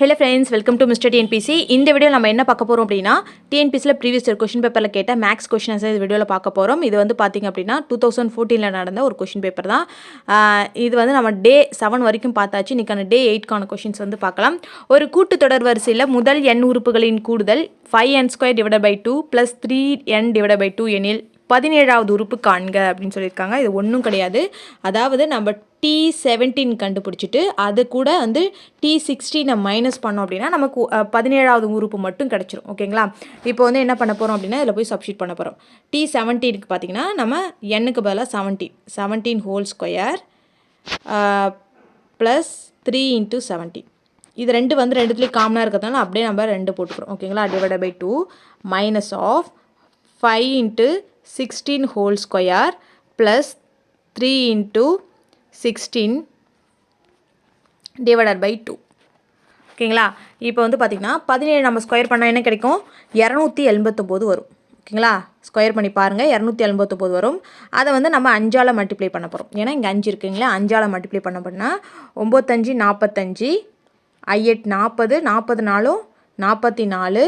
Hello friends, welcome to Mr. TNPC. இந்த video நம்ம என்ன பார்க்க போறோம் அப்படினா TNPCல previous year question paperல கேட்ட max questions இந்த வீடியோல பார்க்க போறோம். இது வந்து பாத்தீங்க அப்படினா 2014ல நடந்த ஒரு question paper தான். இது வந்து நம்ம day 7 வரைக்கும் பார்த்தாச்சு. இன்னைக்கான day 8 கான questions வந்து பார்க்கலாம். ஒரு கூட்டுத்தொடர் வரிசையில முதல் n உறுப்புகளின் கூடுதல் 5n² divided by 2 plus 3n divided by 2 எனில் 17வது உறுப்பு காண்க அப்படின்னு சொல்லியிருக்காங்க. இது ஒன்றும் கிடையாது. அதாவது நம்ம T17 கண்டுபிடிச்சிட்டு அது கூட வந்து T16 மைனஸ் பண்ணோம் அப்படின்னா நமக்கு 17வது உறுப்பு மட்டும் கிடச்சிரும். ஓகேங்களா? இப்போ வந்து என்ன பண்ண போகிறோம் அப்படின்னா இதில் போய் சப்ஸ்டியூட் பண்ண போகிறோம். T17க்கு பார்த்தீங்கன்னா நம்ம n-க்கு பதிலாக 17 ஹோல் ஸ்கொயர் ப்ளஸ் 3 × 17. இது ரெண்டு வந்து ரெண்டுத்துலேயும் காமனாக இருக்கிறதுனால அப்படியே நம்ம 2 போட்டுக்கிறோம். ஓகேங்களா? Divided by 2 minus of 5 × 16 whole square plus 3 × 16 divided by 2. ஓகேங்களா? இப்போ வந்து பார்த்திங்கன்னா 17 நம்ம ஸ்கொயர் பண்ணால் என்ன கிடைக்கும்? 289 வரும். ஓகேங்களா? ஸ்கொயர் பண்ணி பாருங்கள், 289 வரும். அதை வந்து நம்ம 5ஆல் மல்டிப்ளை பண்ண போகிறோம். ஏன்னா இங்கே 5 இருக்குங்களா, 5ஆல் மல்டிப்ளை பண்ணால் 9×5 45, 5×8 40, 40 4 44,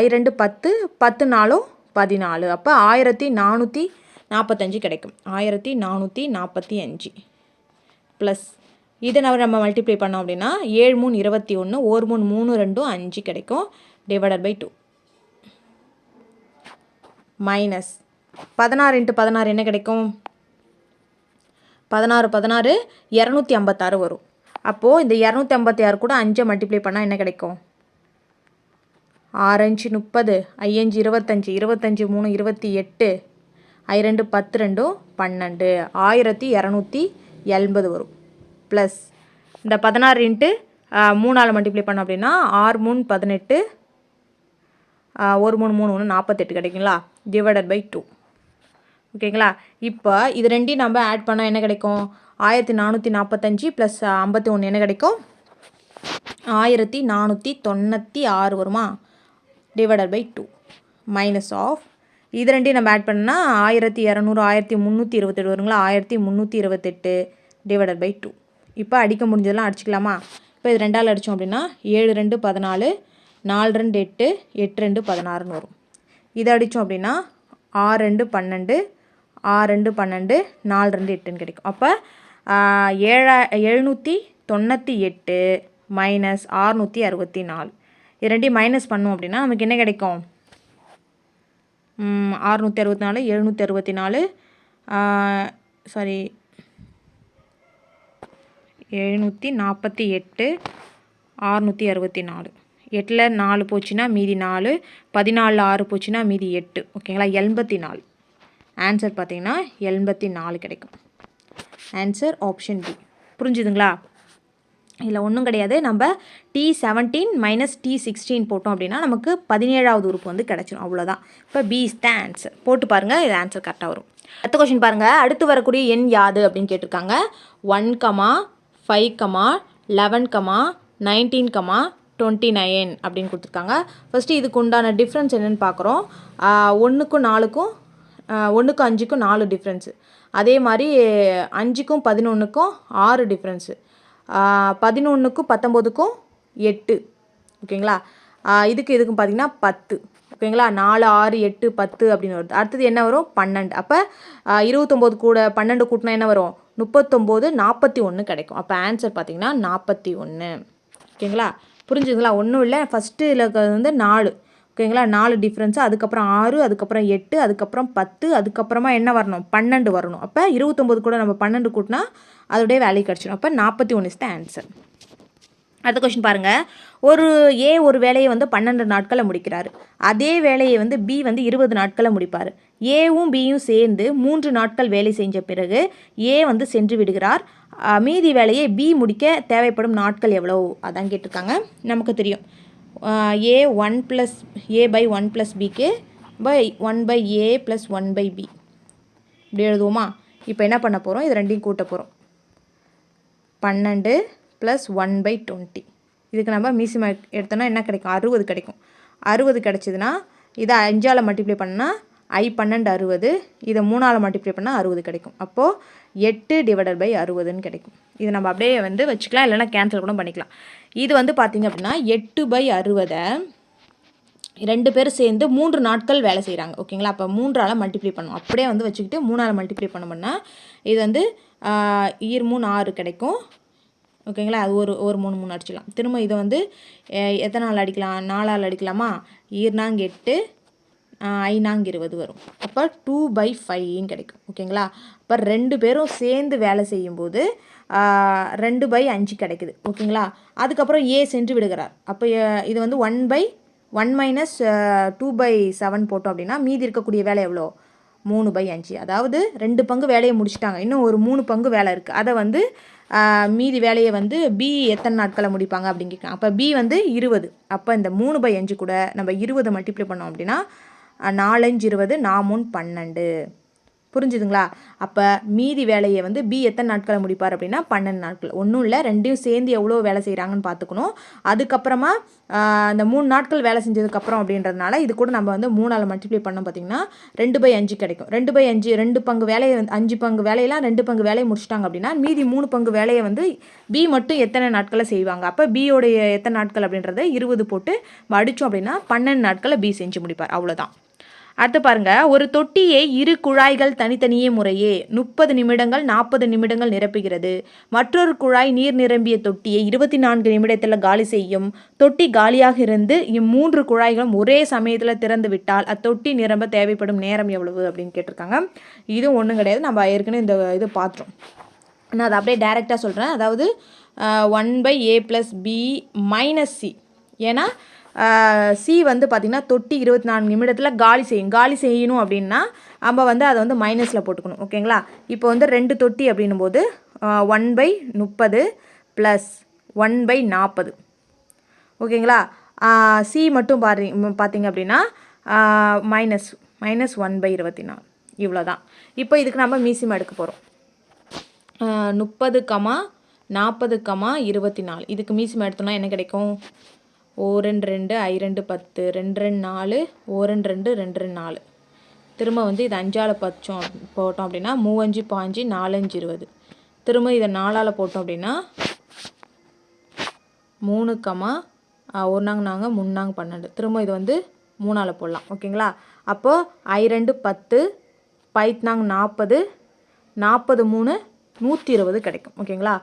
I2 10, 10 4 14. அப்போ 1445 கிடைக்கும். 1445 ப்ளஸ் இதை நம்ம மல்டிப்ளை பண்ணோம் அப்படின்னா 7 3 21, 1 3 3 2 5 கிடைக்கும். டிவைடட் பை 2 மைனஸ் 16 × 16 என்ன கிடைக்கும்? 16 16 256 வரும். அப்போது இந்த 256 கூட 5 மல்டிப்ளை பண்ணால் என்ன கிடைக்கும்? 6 5 30, 5 25, 25 3 28, I2 10 2 12, 1280 வரும். ப்ளஸ் இந்த 16 × 3ஆல் மல்டிப்ளை பண்ணோம் அப்படின்னா 6 3 18, 1 3 3 1 48 கிடைக்குங்களா? Divided by 2. ஓகேங்களா? இப்போ இது ரெண்டையும் நம்ம ஆட் பண்ணால் என்ன கிடைக்கும்? 1445 ப்ளஸ் 51 என்ன கிடைக்கும்? 1496 வருமா? டிவைடட் பை 2 மைனஸ் ஆஃப் இது ரெண்டையும் நம்ம ஆட் பண்ணால் 1200 1327 வருங்களா? 1328 டிவைடட் பை 2. இப்போ அடிக்க முடிஞ்சதெல்லாம் அடிச்சிக்கலாமா? இப்போ இது 2ஆல் அடித்தோம் அப்படின்னா 7 2 14, 4 2 8, 8 2 16 வரும். இதை அடித்தோம் அப்படின்னா 6 2 12, 6 2 12, 4 2 8 கிடைக்கும். அப்போ 798 மைனஸ் 664. இது ரெண்டையும் மைனஸ் பண்ணோம் அப்படின்னா நமக்கு என்ன கிடைக்கும்? 664, 764, சாரி 748, 664. 8ல் 4 போச்சுன்னா மீதி 4, 14 6 போச்சுன்னா மீதி 8. ஓகேங்களா? 84. ஆன்சர் பார்த்தீங்கன்னா 84 கிடைக்கும். Answer option B. புரிஞ்சுதுங்களா? இதில் ஒன்றும் கிடையாது. நம்ம T17 மைனஸ் T16 போட்டோம் அப்படின்னா நமக்கு 17வது உறுப்பு வந்து கிடச்சிடும். அவ்வளோதான். இப்போ பி இஸ் த ஆன்சர். போட்டு பாருங்கள், இது ஆன்சர் கரெக்டாக வரும். அடுத்த கொஷின் பாருங்கள். அடுத்து வரக்கூடிய எண் யாது அப்படின்னு கேட்டிருக்காங்க. 1, 5, 11, 19, 29 அப்படின்னு கொடுத்துருக்காங்க. ஃபஸ்ட்டு இதுக்கு உண்டான டிஃப்ரென்ஸ் என்னென்னு பார்க்குறோம். 1க்கும் 4க்கும் 1க்கும் 5க்கும் 4 டிஃப்ரென்ஸு. அதே மாதிரி 5க்கும் 11க்கும் 6 டிஃப்ரென்ஸு. 11க்கும் 19க்கும் 8. ஓகேங்களா? இதுக்கும் பார்த்திங்கன்னா 10. ஓகேங்களா? 4 6 8 10 அப்படின்னு வருது. அடுத்தது என்ன வரும்? 12. அப்போ 29 கூட 12 கூட்டினா என்ன வரும்? 39 41 கிடைக்கும். அப்போ ஆன்சர் பார்த்திங்கன்னா 41. ஓகேங்களா? புரிஞ்சுதுங்களா? ஒன்றும் இல்லை. ஃபஸ்ட்டு இதில் வந்து 4. ஓகேங்களா? 4 டிஃப்ரென்ஸு, அதுக்கப்புறம் 6, அதுக்கப்புறம் 8, அதுக்கப்புறம் 10, அதுக்கப்புறமா என்ன வரணும்? 12 வரணும். அப்போ 29 கூட நம்ம 12 கூட்டினா அதோடைய வேல்யூ கிடச்சிடும். அப்போ 41 இஸ் த ஆன்சர். அடுத்த கொஸ்டின் பாருங்கள். ஒரு வேலையை வந்து 12 நாட்களில் முடிக்கிறாரு. அதே வேலையை வந்து பி வந்து 20 நாட்களில் முடிப்பார். ஏவும் பியும் சேர்ந்து 3 நாட்கள் வேலை செஞ்ச பிறகு ஏ வந்து சென்று விடுகிறார். மீதி வேலையை பி முடிக்க தேவைப்படும் நாட்கள் எவ்வளோ அதான் கேட்டிருக்காங்க. நமக்கு தெரியும் A1 + A/1 + Bக்கு பை 1/A + 1/B இப்படி எழுதுவோமா? இப்போ என்ன பண்ண போகிறோம்? இது ரெண்டையும் கூட்ட போகிறோம். 12 + 1/20. இதுக்கு நம்ம மீசியம் எடுத்தோன்னா என்ன கிடைக்கும்? 60 கிடைக்கும். 60 கிடச்சிதுன்னா இதை 5ஆல் மல்டிப்ளை பண்ணால் I 12 60, இதை 3ஆல் மல்டிப்ளை பண்ணால் 60 கிடைக்கும். அப்போது 8/60ன்னு கிடைக்கும். இது நம்ம அப்படியே வந்து வச்சுக்கலாம், இல்லைன்னா கேன்சல் கூட பண்ணிக்கலாம். இது வந்து பார்த்திங்க அப்படின்னா 8/60 2 பேரும் சேர்ந்து 3 நாட்கள் வேலை செய்கிறாங்க. ஓகேங்களா? அப்போ 3ஆல் மல்டிப்ளை பண்ணும். அப்படியே வந்து வச்சுக்கிட்டு 3ஆல் மல்டிப்ளை பண்ணோம்னா இது வந்து 3 6 கிடைக்கும். ஓகேங்களா? அது ஒரு 3 அடிச்சிடலாம். திரும்ப இதை வந்து எத்தனை நாள் அடிக்கலாம்? 4ஆல் அடிக்கலாமா? 8 5 20 வரும். அப்போ 2/5ன்னு கிடைக்கும். ஓகேங்களா? அப்போ 2 பேரும் சேர்ந்து வேலை செய்யும்போது 2/5 கிடைக்குது. ஓகேங்களா? அதுக்கப்புறம் ஏ சென்று விடுகிறார். அப்போ இது வந்து 1/1 - 2/7 போட்டோம் அப்படின்னா மீதி இருக்கக்கூடிய வேலை எவ்வளோ? 3/5. அதாவது 2 பங்கு வேலையை முடிச்சிட்டாங்க, இன்னும் ஒரு 3 பங்கு வேலை இருக்குது. அதை வந்து மீதி வேலையை வந்து பி எத்தனை நாட்களை முடிப்பாங்க அப்படின்னு கேட்குறாங்க. அப்போ பி வந்து 20. அப்போ இந்த 3/5 கூட நம்ம 20 மல்டிப்ளை பண்ணோம் அப்படின்னா 4 5 20, 4 3 12. புரிஞ்சுதுங்களா? அப்போ மீதி வேலையை வந்து பி எத்தனை நாட்களை முடிப்பார் அப்படின்னா 12 நாட்கள். ஒன்றும் இல்லை, ரெண்டையும் சேர்ந்து எவ்வளோ வேலை செய்கிறாங்கன்னு பார்த்துக்கணும். அதுக்கப்புறமா அந்த 3 நாட்கள் வேலை செஞ்சதுக்கப்புறம் அப்படின்றதுனால இது கூட நம்ம வந்து 3ஆல் மல்டிப்ளை பண்ணோம் பார்த்திங்கன்னா 2/5 கிடைக்கும். 2/5 2 பங்கு வேலையை வந்து 5 பங்கு வேலையெல்லாம் 2 பங்கு வேலையை முடிச்சிட்டாங்க அப்படின்னா மீதி 3 பங்கு வேலையை வந்து பி மட்டும் எத்தனை நாட்களை செய்வாங்க. அப்போ பியோடைய எத்தனை நாட்கள் அப்படின்றத 20 போட்டு அடித்தோம் அப்படின்னா 12 நாட்களை பி செஞ்சு முடிப்பார். அவ்வளோதான். அடுத்து பாருங்க, ஒரு தொட்டியை 2 குழாய்கள் தனித்தனியே முறையே 30 நிமிடங்கள் 40 நிமிடங்கள் நிரப்புகிறது. மற்றொரு குழாய் நீர் நிரம்பிய தொட்டியை 24 நிமிடத்தில் காலி செய்யும். தொட்டி காலியாக இருந்து 3 குழாய்களும் ஒரே சமயத்தில் திறந்து விட்டால் அத்தொட்டி நிரம்ப தேவைப்படும் நேரம் எவ்வளவு அப்படின்னு கேட்டிருக்காங்க. இதுவும் ஒன்றும் கிடையாது, நம்ம ஏற்கனவே இந்த இது பார்த்துட்டோம். நான் அதை அப்படியே டைரெக்டாக சொல்கிறேன். அதாவது 1/a + b - c. ஏன்னா சி வந்து பார்த்திங்கன்னா தொட்டி 24 நிமிடத்தில் காலி செய்யணும் அப்படின்னா நம்ம வந்து அதை வந்து மைனஸில் போட்டுக்கணும். ஓகேங்களா? இப்போ வந்து 2 தொட்டி அப்படின்னும் போது 1/30 + 1/40. ஓகேங்களா? சி மட்டும் பார்த்திங்க அப்படின்னா -1/24. இவ்வளோ தான். இப்போ இதுக்கு நம்ம மீசியம் எடுக்க போகிறோம். 30, 40, 24. இதுக்கு மீசியம் எடுத்தோம்னா என்ன கிடைக்கும்? 1 2 I 2 10, 2 2 4, 1 2 2 4. திரும்ப வந்து இது 5ஆல் போட்டோம் அப்படின்னா 3 5 5, 4 5 20. திரும்ப இதை 4ஆல் போட்டோம் அப்படின்னா 3 1 நாங்க 3 நாங்க 12. திரும்ப இது வந்து 3ஆல் போடலாம். ஓகேங்களா? அப்போது I 2 10, 5 நாங்க 40, 40 3 120 கிடைக்கும். ஓகேங்களா?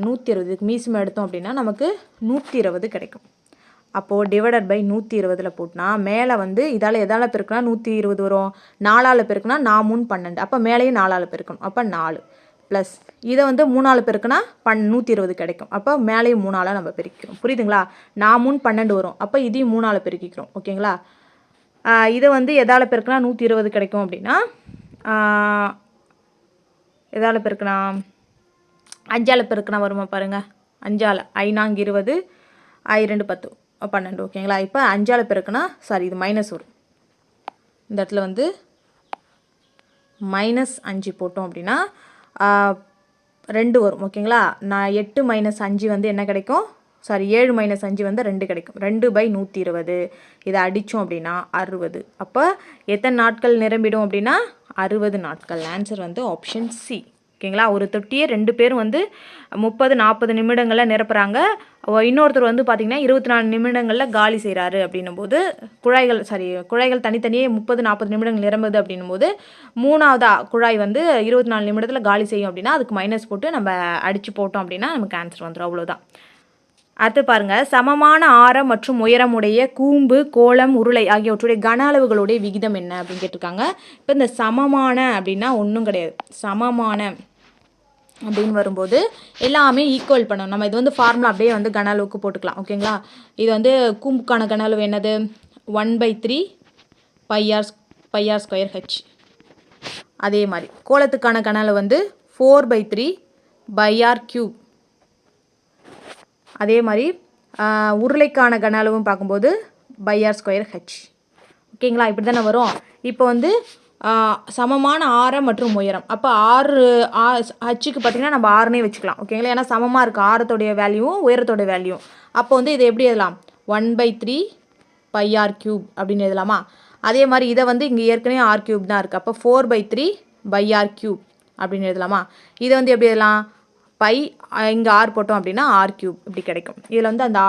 120. இதுக்கு மீசியம் எடுத்தோம் அப்படின்னா நமக்கு 120 கிடைக்கும். அப்போது டிவைடட் பை 120 போட்டுனா மேலே வந்து எதால் பெருக்குனா 120 வரும்? 4ஆல் பெருக்குனா 4 3 12. அப்போ மேலேயும் 4ஆல் பெருக்கணும். அப்போ 4 ப்ளஸ் இதை வந்து 3ஆல் பெருக்குனா 120 கிடைக்கும். அப்போ மேலேயும் 3ஆல் நம்ம பெருக்கிக்கிறோம். புரியுதுங்களா? 4 3 12 வரும். அப்போ இதையும் 3ஆல் பெருக்கிக்கிறோம். ஓகேங்களா? இதை வந்து எதால் பெருக்குனா 120 கிடைக்கும் அப்படின்னா எதால் பெருக்குனா 5ஆல் பெருக்குனா வருமா பாருங்கள். 5ஆல் I 4 20, I 2 10 12. ஓகேங்களா? இப்போ 5ஆல் பெருக்குனா இது மைனஸ் வரும். இந்த இடத்துல வந்து -5 போட்டோம் அப்படின்னா 2 வரும். ஓகேங்களா? 8 - 5 வந்து என்ன கிடைக்கும்? 7 - 5 வந்து 2 கிடைக்கும். 2/120. இதை அடித்தோம் அப்படின்னா 60. அப்போ எத்தனை நாட்கள் நிரம்பிடும் அப்படின்னா 60 நாட்கள். ஆன்சர் வந்து ஆப்ஷன் சி. ஓகேங்களா? ஒரு தொட்டியை 2 பேரும் வந்து 30 40 நிமிடங்களில் நிரப்புகிறாங்க. இன்னொருத்தர் வந்து பார்த்திங்கன்னா 24 நிமிடங்களில் காலி செய்கிறாரு அப்படின்னும் போது குழாய்கள் தனித்தனியே 30 40 நிமிடங்கள் நிரம்புது அப்படின்னும் போது 3ஆவது குழாய் வந்து 24 நிமிடத்தில் காலி செய்யும் அப்படின்னா அதுக்கு மைனஸ் போட்டு நம்ம அடித்து போட்டோம் அப்படின்னா நமக்கு ஆன்சர் வந்துடும். அவ்வளோதான். அடுத்து பாருங்கள், சமமான ஆரம் மற்றும் உயரமுடைய கூம்பு, கோளம், உருளை ஆகியவற்றுடைய கன அளவுகளுடைய விகிதம் என்ன அப்படின்னு கேட்டிருக்காங்க. இப்போ இந்த சமமான அப்படின்னா ஒன்றும் கிடையாது. சமமான அப்படின்னு வரும்போது எல்லாமே ஈக்குவல் பண்ணணும். நம்ம இது வந்து ஃபார்முலா அப்படியே வந்து கன அளவுக்கு போட்டுக்கலாம். ஓகேங்களா? இது வந்து கூம்புக்கான கன அளவு என்னது? 1/3 πr²h. அதே மாதிரி கோளத்துக்கான கன அளவு வந்து 4/3 πr³. அதே மாதிரி உருளைக்கான கன அளவும் பார்க்கும்போது πr²h. ஓகேங்களா? இப்படி தானே வரும். இப்போ வந்து சமமான ஆரம் மற்றும் உயரம். அப்போ ஹச்சுக்கு பார்த்திங்கன்னா நம்ம 6னே வச்சுக்கலாம். ஓகேங்களா? ஏன்னா சமமாக இருக்குது ஆரத்தோடைய வேல்யூவும் உயரத்தோடைய வேல்யூவும். அப்போ வந்து இதை எப்படி எழுதலாம்? 1/3 πr³ அப்படின்னு எழுதலாமா? அதே மாதிரி இதை வந்து இங்கே ஏற்கனவே ஆர் கியூப் தான் இருக்குது. அப்போ 4/3/r கியூப் அப்படின்னு எழுதலாமா? இதை வந்து எப்படி எழுதலாம்? பை இங்கே ஆர் போட்டோம் அப்படின்னா ஆர் கியூப் இப்படி கிடைக்கும். இதில் வந்து அந்த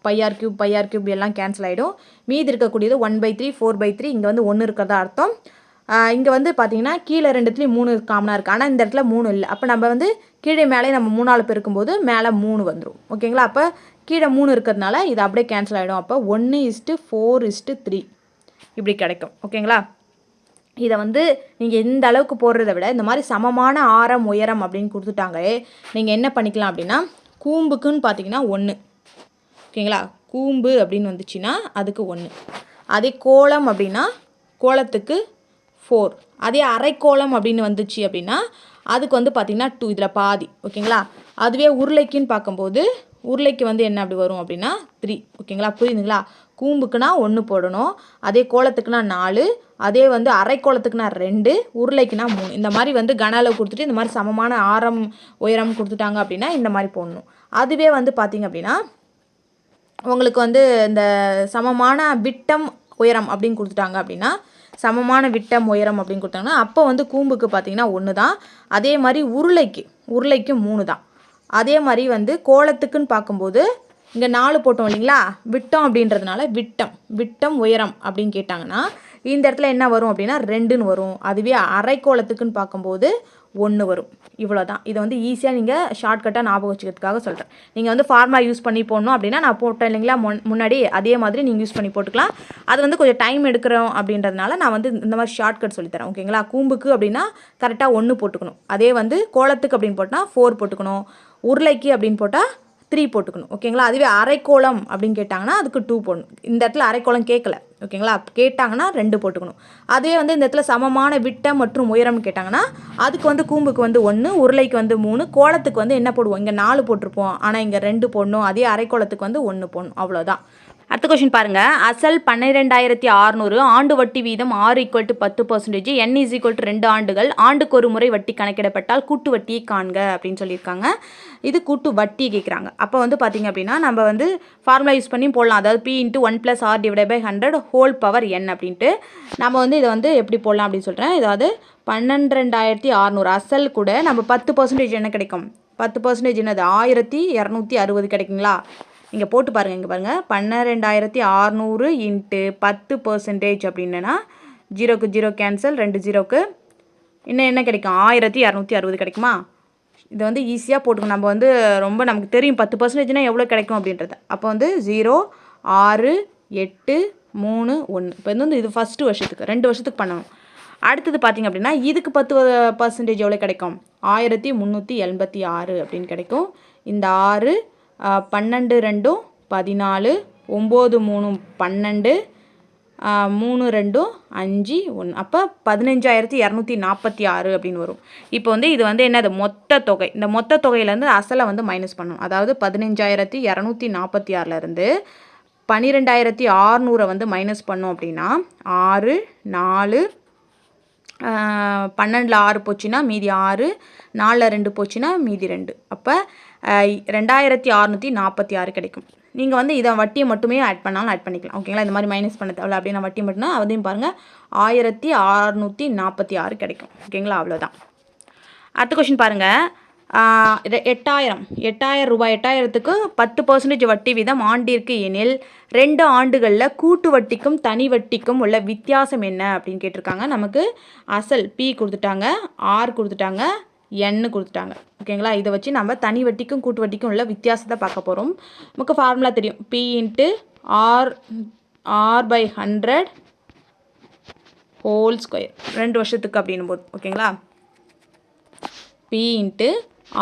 பைஆர் கியூப் எல்லாம் கேன்சல் ஆகிடும். மீதி இருக்கக்கூடியது 1/3 4/3 இங்கே வந்து 1 இருக்கிறதா அர்த்தம். இங்கே வந்து பார்த்தீங்கன்னா கீழே ரெண்டுத்துலேயும் 3 காமனாக இருக்குது. ஆனால் இந்த இடத்துல 3 இல்லை. அப்போ நம்ம வந்து கீழே மேலே நம்ம 3 பெருக்கும்போது மேலே 3 வந்துடும். ஓகேங்களா? அப்போ கீழே 3 இருக்கிறதுனால இது அப்படியே கேன்சல் ஆகிடும். அப்போ 1:4:3 இப்படி கிடைக்கும். ஓகேங்களா? இதை வந்து நீங்கள் எந்த அளவுக்கு போடுறத விட இந்த மாதிரி சமமான ஆரம் உயரம் அப்படின்னு கொடுத்துட்டாங்களே, நீங்கள் என்ன பண்ணிக்கலாம் அப்படின்னா கூம்புக்குன்னு பார்த்தீங்கன்னா 1. ஓகேங்களா? கூம்பு அப்படின்னு வந்துச்சுன்னா அதுக்கு 1. அதே கோலம் அப்படின்னா கோலத்துக்கு 4. அதே அரைக்கோளம் அப்படின்னு வந்துச்சு அப்படின்னா அதுக்கு வந்து பார்த்திங்கன்னா 2. இதில் பாதி. ஓகேங்களா? அதுவே உருளைக்குன்னு பார்க்கும்போது உருளைக்கு வந்து என்ன அப்படி வரும் அப்படின்னா 3. ஓகேங்களா? புரியுதுங்களா? கூம்புக்குனா 1 போடணும். அதே கோலத்துக்குனா 4. அதே வந்து அரைக்கோளத்துக்குனா 2. உருளைக்குனா 3. இந்த மாதிரி வந்து கன அளவு கொடுத்துட்டு இந்த மாதிரி சமமான ஆரம் உயரம் கொடுத்துட்டாங்க அப்படின்னா இந்த மாதிரி போடணும். அதுவே வந்து பார்த்திங்க அப்படின்னா உங்களுக்கு வந்து இந்த சமமான விட்டம் உயரம் அப்படின்னு கொடுத்துட்டாங்க அப்படின்னா சமமான விட்டம் உயரம் அப்படின்னு கொடுத்தாங்கன்னா அப்போ வந்து கூம்புக்கு பார்த்திங்கன்னா 1 தான். அதே மாதிரி உருளைக்கு 3 தான். அதே மாதிரி வந்து கோலத்துக்குன்னு பார்க்கும்போது இங்கே 4 போட்டோம் இல்லைங்களா? விட்டம் அப்படின்றதுனால விட்டம் உயரம் அப்படின்னு கேட்டாங்கன்னா இந்த இடத்துல என்ன வரும் அப்படின்னா 2ன்னு வரும். அதுவே அரைக்கோளத்துக்குன்னு பார்க்கும்போது 1 வரும். இவ்வளோ தான். இதை வந்து ஈஸியாக நீங்கள் ஷார்ட்கட்டாக ஞாபகம் வச்சுக்கிறதுக்காக சொல்கிறேன். நீங்கள் வந்து ஃபார்முலா யூஸ் பண்ணி போடணும் அப்படின்னா நான் போட்டேன் இல்லைங்களா முன்னாடி, அதே மாதிரி நீங்கள் யூஸ் பண்ணி போட்டுக்கலாம். அது வந்து கொஞ்சம் டைம் எடுக்கிறோம் அப்படின்றதுனால நான் வந்து இந்த மாதிரி ஷார்ட்கட் சொல்லித்தரேன். ஓகேங்களா? கூம்புக்கு அப்படின்னா கரெக்டாக 1 போட்டுக்கணும். அதே வந்து கோலத்துக்கு அப்படின்னு போட்டால் 4 போட்டுக்கணும். உருளைக்கு அப்படின்னு போட்டால் 3 போட்டுக்கணும். ஓகேங்களா? அதுவே அரைக்கோளம் அப்படின்னு கேட்டாங்கன்னா அதுக்கு 2 போடணும். இந்த இடத்துல அரைக்கோளம் கேட்கல. ஓகேங்களா? கேட்டாங்கன்னா 2 போட்டுக்கணும். அதே வந்து இந்த இடத்துல சமமான விட்டம் மற்றும் உயரம் கேட்டாங்கன்னா அதுக்கு வந்து கூம்புக்கு வந்து 1, உருளைக்கு வந்து 3, கோலத்துக்கு வந்து என்ன போடுவோம்? இங்கே 4 போட்டிருப்போம். ஆனால் இங்கே 2 போடணும். அதே அரைக்கோளத்துக்கு வந்து 1 போடணும். அவ்வளோதான். அடுத்த கொஸ்டின் பாருங்கள். அசல் 12,600, ஆண்டு வட்டி வீதம் R = 10%, N = 2 ஆண்டுகள், ஆண்டுக்கு ஒரு முறை வட்டி கணக்கிடப்பட்டால் கூட்டு வட்டியை காண்க அப்படின்னு சொல்லியிருக்காங்க. இது கூட்டு வட்டி கேட்குறாங்க. அப்போ வந்து பார்த்திங்க அப்படின்னா நம்ம வந்து ஃபார்முலா யூஸ் பண்ணி போடலாம். அதாவது P × 1 + R / 100 whole power n அப்படின்ட்டு நம்ம வந்து இதை வந்து எப்படி போடலாம் அப்படின்னு சொல்கிறேன். இதாவது 12,600 அசல் கூட நம்ம 10% என்ன கிடைக்கும்? 10% என்னது? 1,260 கிடைக்குங்களா? இங்கே போட்டு பாருங்கள். இங்கே பாருங்கள். 12,600 × 10% அப்படின்னா 0க்கு 0 கேன்சல், 2 0க்கு இன்னும் என்ன கிடைக்கும்? 1,260 கிடைக்குமா? இதை வந்து ஈஸியாக போட்டுக்கணும். நம்ம வந்து ரொம்ப நமக்கு தெரியும் 10%னா எவ்வளோ கிடைக்கும் அப்படின்றது. அப்போ வந்து 0 6 8 3 1. இப்போ வந்து இது ஃபஸ்ட்டு வருஷத்துக்கு 2 வருஷத்துக்கு பண்ணணும். அடுத்தது பார்த்திங்க அப்படின்னா இதுக்கு 10% எவ்வளோ கிடைக்கும்? 1,386 அப்படின்னு கிடைக்கும். இந்த 6 12 2 14, 9 3 12, 3 2 5 1. அப்போ 15,246 அப்படின்னு வரும். இப்போ வந்து இது வந்து என்னது? மொத்த தொகை. இந்த மொத்த தொகையிலேருந்து அசலை வந்து மைனஸ் பண்ணணும். அதாவது 15,246லேருந்து 12,600 வந்து மைனஸ் பண்ணோம் அப்படின்னா 6 4 12ல் 6 போச்சுன்னா மீதி 6, 4ல் 2 போச்சுன்னா மீதி 2. அப்போ 2,646 கிடைக்கும். நீங்கள் வந்து இதை வட்டியை மட்டுமே ஆட் பண்ணாலும் ஆட் பண்ணிக்கலாம். ஓகேங்களா? இந்த மாதிரி மைனஸ் பண்ண தேவையில்ல. அப்படியே நான் வட்டி மட்டும்னா அதையும் பாருங்கள் 1,646 கிடைக்கும். ஓகேங்களா? அவ்வளோதான். அடுத்த கொஷின் பாருங்கள். 8,000 ரூபாய் 8,000க்கு 10% வட்டி வீதம் ஆண்டிற்கு எனில் 2 ஆண்டுகளில் கூட்டு வட்டிக்கும் தனி வட்டிக்கும் உள்ள வித்தியாசம் என்ன அப்படின்னு கேட்டிருக்காங்க. நமக்கு அசல் P கொடுத்துட்டாங்க, R கொடுத்துட்டாங்க, N கொடுத்துட்டாங்க. ஓகேங்களா? இதை வச்சு நம்ம தனி வட்டிக்கும் கூட்டு வட்டிக்கும் உள்ள வித்தியாசத்தை பார்க்க போகிறோம். நமக்கு ஃபார்முலா தெரியும். P × R/100 ஹோல் ஸ்கொயர் 2 வருஷத்துக்கு அப்படின்னும் போது. ஓகேங்களா? P ×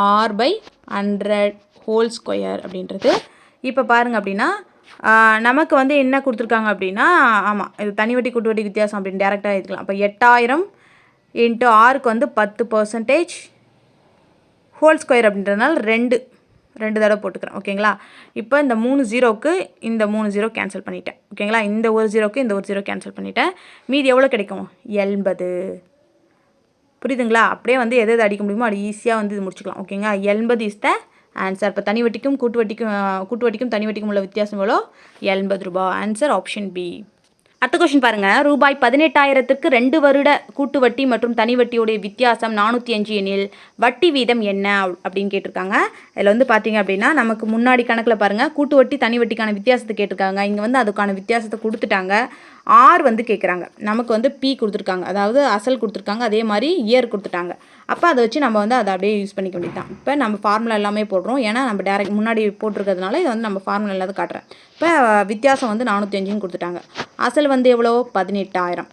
R/100 ஹோல் ஸ்கொயர் அப்படின்றது. இப்போ பாருங்கள் அப்படின்னா நமக்கு வந்து என்ன கொடுத்துருக்காங்க அப்படின்னா ஆமாம் இது தனி வட்டி கூட்டு வட்டி வித்தியாசம் அப்படின்னு டேரெக்டாக எடுத்துக்கலாம். அப்போ 8,000 × Rக்கு வந்து 10% ஹோல் ஸ்கொயர் அப்படின்றதுனால 2 தடவை போட்டுக்கிறேன். ஓகேங்களா? இப்போ இந்த 3 0க்கு இந்த 3 0 கேன்சல் பண்ணிட்டேன். ஓகேங்களா? இந்த ஒரு 0க்கு இந்த ஒரு 0 கேன்சல் பண்ணிட்டேன். மீதி எவ்வளோ கிடைக்கும்? 80. புரியுதுங்களா? அப்படியே வந்து எது அடிக்க முடியுமோ அது ஈஸியாக வந்து இது முடிச்சுக்கலாம். ஓகேங்களா? 80 இஸ் த ஆன்சர். இப்போ தனி வட்டிக்கும் கூட்டு வட்டிக்கும் தனி வட்டிக்கும் உள்ள வித்தியாசம் எவ்வளோ? 80 ரூபாய். Answer option B. அடுத்த கொஸ்டின் பாருங்க. ரூபாய் 18,000க்கு 2 வருட கூட்டு வட்டி மற்றும் தனி வட்டியோடைய வித்தியாசம் 405 எனில் வட்டி வீதம் என்ன அப்படின்னு கேட்டிருக்காங்க. இதில் வந்து பார்த்தீங்க அப்படின்னா நமக்கு முன்னாடி கணக்கில் பாருங்கள் கூட்டு வட்டி தனி வட்டிக்கான வித்தியாசத்தை கேட்டிருக்காங்க. இங்கே வந்து அதுக்கான வித்தியாசத்தை கொடுத்துட்டாங்க. ஆர் வந்து கேட்குறாங்க. நமக்கு வந்து பி கொடுத்துருக்காங்க, அதாவது அசல் கொடுத்துருக்காங்க, அதே மாதிரி இயர் கொடுத்துட்டாங்க. அப்போ அதை வச்சு நம்ம வந்து அதை அப்படியே யூஸ் பண்ணிக்க வேண்டியது தான். இப்போ நம்ம ஃபார்முலா எல்லாமே போடுறோம், ஏன்னா நம்ம டேரக்ட் முன்னாடி போட்டிருக்கிறதுனால இதை வந்து நம்ம ஃபார்முலா எல்லாத்தையும் காட்டுறேன். இப்போ வித்தியாசம் வந்து 405ன்னு கொடுத்துட்டாங்க. அசல் வந்து எவ்வளோ 18,000.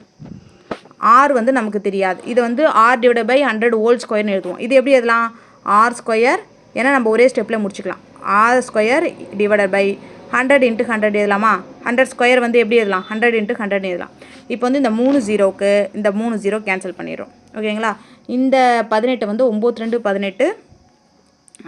ஆர் வந்து நமக்கு தெரியாது. இது வந்து ஆர் டிவைட் பை 100 ஹோல் ஸ்கொயர்னு எழுதுவோம். இது எப்படி எழுதலாம்? ஆர் ஸ்கொயர், ஏன்னா நம்ம ஒரே ஸ்டெப்பில் முடிச்சுக்கலாம். ஆர் ஸ்கொயர் டிவைட் பை 100 × 100 எழுதலாமா? 100 ஸ்கொயர் வந்து எப்படி எழுதலாம்? 100 × 100 எழுதலாம். இப்போ வந்து இந்த 3 0க்கு இந்த 3 0 கேன்சல் பண்ணிடுறோம். ஓகேங்களா? இந்த 18 வந்து 9 2 18,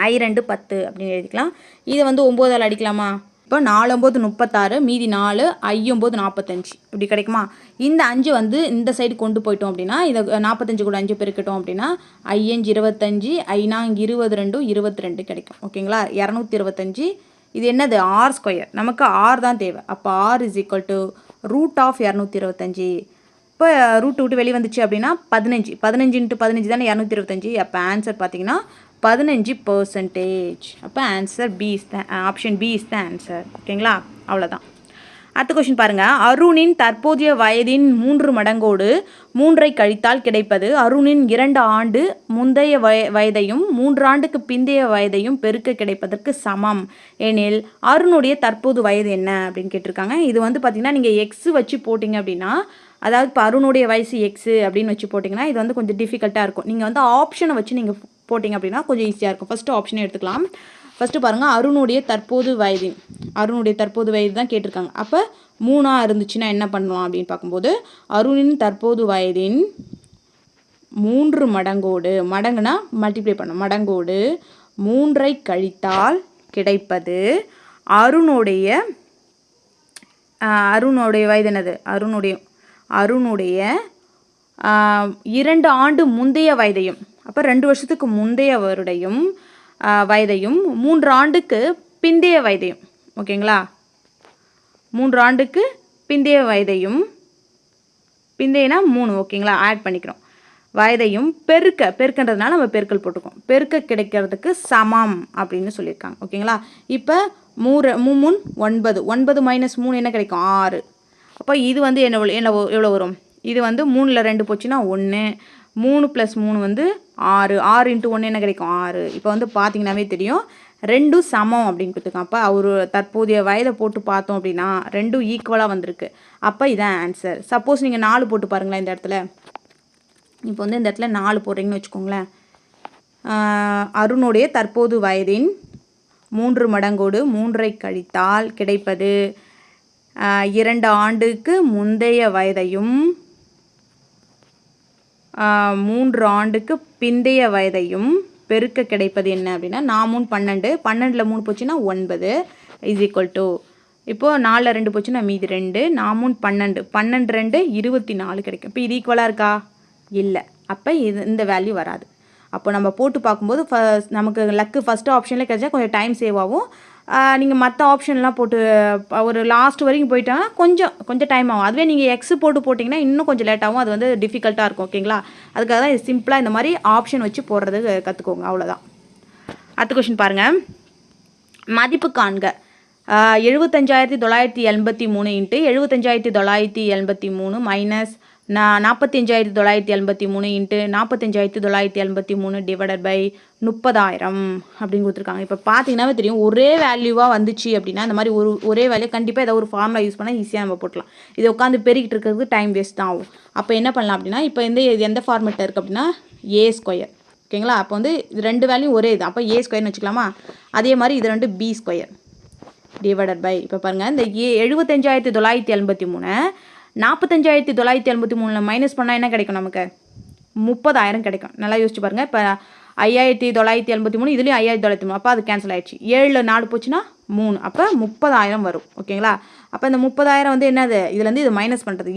I 2 10 அப்படின்னு எழுதிக்கலாம். இதை வந்து 9ஆல் அடிக்கலாமா? இப்போ 4 9 36, மீதி 4, I 9 45 இப்படி கிடைக்குமா? இந்த 5 வந்து இந்த சைடு கொண்டு போயிட்டோம் அப்படின்னா, இதை 45 கூட 5 பெருக்கட்டும் அப்படின்னா I 25, I 22 22 கிடைக்கும். ஓகேங்களா? 225. இது என்னது? R square. நமக்கு ஆர் தான் தேவை. அப்போ ஆர் இஸ் ஈக்குவல் டு √225. இப்போ ரூட் விட்டு வெளியே வந்துச்சு அப்படின்னா 15 15 × 15 தானே 225. அப்போ ஆன்சர் பார்த்தீங்கன்னா 15%. அப்போ answer B is the option B is the answer. ஓகேங்களா? அவ்வளோதான். அடுத்த கொஸ்டின் பாருங்கள். அருணின் தற்போதைய வயதின் 3 மடங்கோடு 3ஐ கழித்தால் கிடைப்பது அருணின் 2 ஆண்டு முந்தைய வயதையும் 3 ஆண்டுக்கு பிந்தைய வயதையும் பெருக்க கிடைப்பதற்கு சமம் எனில் அருணுடைய தற்போது வயது என்ன அப்படின்னு கேட்டிருக்காங்க. இது வந்து பார்த்திங்கன்னா நீங்கள் எக்ஸ் வச்சு போட்டிங்க அப்படின்னா, அதாவது இப்போ அருணுடைய வயசு எக்ஸு அப்படின்னு வச்சு போட்டிங்கன்னா இது வந்து கொஞ்சம் டிஃபிகல்ட்டாக இருக்கும். நீங்கள் வந்து ஆப்ஷனை வச்சு நீங்கள் போட்டிங்க அப்படின்னா கொஞ்சம் ஈஸியாக இருக்கும். ஃபஸ்ட்டு ஆப்ஷனே எடுத்துக்கலாம். ஃபஸ்ட்டு பாருங்கள், அருணுடைய தற்போது வயது தான் கேட்டிருக்காங்க. அப்போ 3 இருந்துச்சுன்னா என்ன பண்ணலாம் அப்படின்னு பார்க்கும்போது, அருணின் தற்போது வயதின் 3 மடங்கோடு, மடங்குனா மல்டிப்ளை பண்ணணும், மடங்கோடு 3ஐ கழித்தால் கிடைப்பது அருணுடைய வயது என்னது? அருணுடைய 2 ஆண்டு முந்தைய வயதையும், அப்போ 2 வருஷத்துக்கு முந்தைய வயதையும் 3 ஆண்டுக்கு பிந்தைய வயதையும். ஓகேங்களா? 3 ஆண்டுக்கு பிந்தைய வயதையும், பிந்தையனா 3. ஓகேங்களா? ஆட் பண்ணிக்கிறோம். வயதையும் பெருக்கன்றதுனால நம்ம பெருக்கல் போட்டுக்கோம். பெருக்க கிடைக்கிறதுக்கு சமம் அப்படின்னு சொல்லியிருக்காங்க. ஓகேங்களா? இப்போ 3 3 9 9 - 3 என்ன கிடைக்கும்? 6. அப்போ இது வந்து எவ்வளோ வரும்? இது வந்து 3ல் 2 போச்சுன்னா 1, 3 + 3 வந்து 6, 6 × 1 என்ன கிடைக்கும்? 6. இப்போ வந்து பார்த்தீங்கன்னாவே தெரியும் 2 சமம் அப்படின்னு கொடுத்துருக்கான். அப்போ அவர் தற்போதைய வயதை போட்டு பார்த்தோம் அப்படின்னா 2 ஈக்குவலாக வந்திருக்கு. அப்போ இதான் ஆன்சர். சப்போஸ் நீங்கள் 4 போட்டு பாருங்களேன் இந்த இடத்துல. இப்போ வந்து இந்த இடத்துல 4 போடுறீங்கன்னு வச்சுக்கோங்களேன். அருணுடைய தற்போது வயதின் 3 மடங்கோடு 3ஐ கழித்தால் கிடைப்பது 2 ஆண்டுக்கு முந்தைய வயதையும் 3 ஆண்டுக்கு பிந்தைய வயதையும் பெருக்க கிடைப்பது என்ன அப்படின்னா 4 3 12, 12ல் 3 போச்சுன்னா 9 இஸ் ஈக்குவல் டு, இப்போது 4ல் 2 போச்சுன்னா மீதி 2, 4 3 12, 12 2 24 கிடைக்கும். இப்போ இது ஈக்குவலாக இருக்கா? இல்லை. அப்போ இந்த வேல்யூ வராது. அப்போ நம்ம போட்டு பார்க்கும்போது நமக்கு லக்கு ஃபஸ்ட்டு ஆப்ஷனில் கிடைச்சா கொஞ்சம் டைம் சேவ் ஆகும். நீங்கள் மற்ற ஆப்ஷன்லாம் போட்டு ஒரு லாஸ்ட் வரைக்கும் போயிட்டாங்கன்னா கொஞ்சம் டைம் ஆகும். அதுவே நீங்கள் எக்ஸ் போட்டிங்கன்னா இன்னும் கொஞ்சம் லேட் ஆகும். அது வந்து டிஃபிகல்ட்டாக இருக்கும். ஓகேங்களா? அதுக்காக தான் இது சிம்பிளாக இந்த மாதிரி ஆப்ஷன் வச்சு போடுறது கற்றுக்கோங்க. அவ்வளோதான். அடுத்த கொஸ்டின் பாருங்கள். மதிப்பு காண்க. 75,983 × 75,983 மைனஸ் 45,983 × 45,983 டிவைடட் பை 30,000 அப்படின்னு கொடுத்துருக்காங்க. இப்போ பார்த்தீங்கன்னாவே தெரியும் ஒரே வேல்யூவாக வந்துச்சு அப்படின்னா இந்த மாதிரி ஒரே வேல்யூ கண்டிப்பாக ஏதாவது ஒரு ஃபார்முலா யூஸ் பண்ணால் ஈஸியாக நம்ம போட்டலாம். இதை உட்காந்து பெருக்கிட்டு இருக்கிறது டைம் வேஸ்ட் தான் ஆகும். அப்போ என்ன பண்ணலாம் அப்படின்னா, இப்போ வந்து இது எந்த ஃபார்மேட்டில் இருக்குது அப்படின்னா A². ஓகேங்களா? அப்போ வந்து இது 2 வேல்யூ ஒரே இது. அப்போ A² வச்சுக்கலாமா? அதே மாதிரி இது 2 B² டிவைடட் பை, இப்போ பாருங்கள் இந்த 75,983 45,983 மைனஸ் பண்ணால் என்ன கிடைக்கும்? நமக்கு 30,000 கிடைக்கும். நல்லா யோசிச்சு பாருங்கள். இப்போ 5,983 இதுலேயும் 5,983, அப்போ அது கேன்சல் ஆகிடுச்சு. 7ல் 4 போச்சுன்னா 3, அப்போ 30,000 வரும். ஓகேங்களா? அப்போ இந்த 30,000 வந்து என்னது? இதுலேருந்து இது மைனஸ் பண்ணுறது,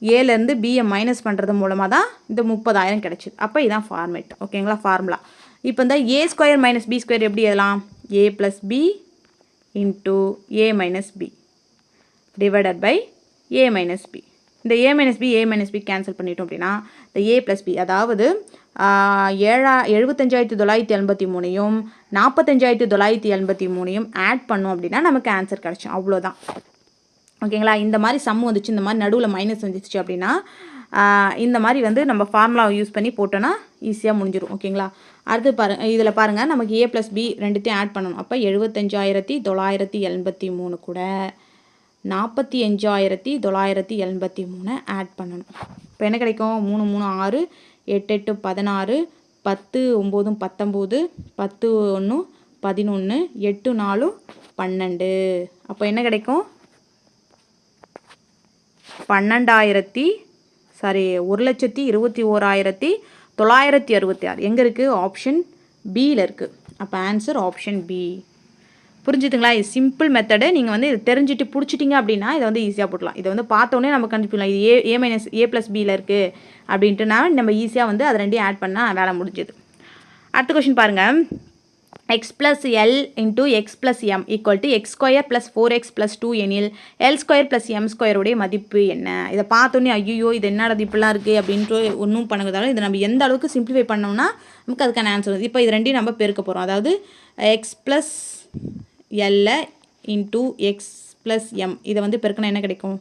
ஏலேருந்து பியை மைனஸ் பண்ணுறது மூலமாக தான் இந்த 30,000 கிடைச்சிது. அப்போ இதுதான் ஃபார்மேட். ஓகேங்களா? ஃபார்முலா. இப்போ இந்த A² - B² எப்படி எழுதலாம்? A + B × A - B divided by A minus B. இந்த ஏ மைனஸ் பி கேன்சல் பண்ணிட்டோம் அப்படின்னா இந்த ஏ ப்ளஸ் பி, அதாவது 75,983 45,983 ஆட் பண்ணோம் அப்படின்னா நமக்கு ஆன்சர் கிடச்சோம். அவ்வளோதான். ஓகேங்களா. இந்த மாதிரி சம் வந்துச்சு, இந்த மாதிரி நடுவில் மைனஸ் வந்துச்சு அப்படின்னா இந்த மாதிரி வந்து நம்ம ஃபார்முலாவை யூஸ் பண்ணி போட்டோன்னா ஈஸியாக முடிஞ்சிடும். ஓகேங்களா. அடுத்து இதில் பாருங்கள், நமக்கு ஏ ப்ளஸ் பி ரெண்டுத்தையும் ஆட் பண்ணணும். அப்போ 75,983 கூட 45,983 ஆட் பண்ணணும். இப்போ என்ன கிடைக்கும்? 3 3 6 8 8 16 10 9 19 10 1 11 8 4 12. அப்போ என்ன கிடைக்கும்? 1,21,966 எங்கே இருக்குது? ஆப்ஷன் பியில் இருக்குது. அப்போ ஆன்சர் ஆப்ஷன் பி. புரிஞ்சுதுங்களா? இது சிம்பிள் மெத்தடு. நீங்கள் வந்து இது தெரிஞ்சுட்டு பிடிச்சிட்டிங்க அப்படின்னா இதை வந்து ஈஸியாக போடலாம். இதை வந்து பார்த்தோன்னே நம்ம கண்டுபிடிக்கலாம் இது ஏ ப்ளஸ் பியில் இருக்குது அப்படின்ட்டுனா நம்ம ஈஸியாக வந்து அது ரெண்டையும் ஆட் பண்ணால் வேலை முடிஞ்சுது. அடுத்த கொஷின் பாருங்கள். x plus L into x plus m equal to x square plus 4x plus 2 எனில் L square plus m square உடைய மதிப்பு என்ன? இதை பார்த்தோன்னே ஐயோ இது என்னடா இப்படிலாம் இருக்குது அப்படின்ட்டு ஒன்றும் பண்ணுறதால இதை நம்ம எந்த அளவுக்கு சிம்பிளிஃபை பண்ணோம்னா நமக்கு அதுக்கான ஆன்சர் வருது. இப்போ இது ரெண்டையும் நம்ம பெருக்க போகிறோம். அதாவது x plus L into x plus m இதை வந்து பெருக்கினா என்ன கிடைக்கும்?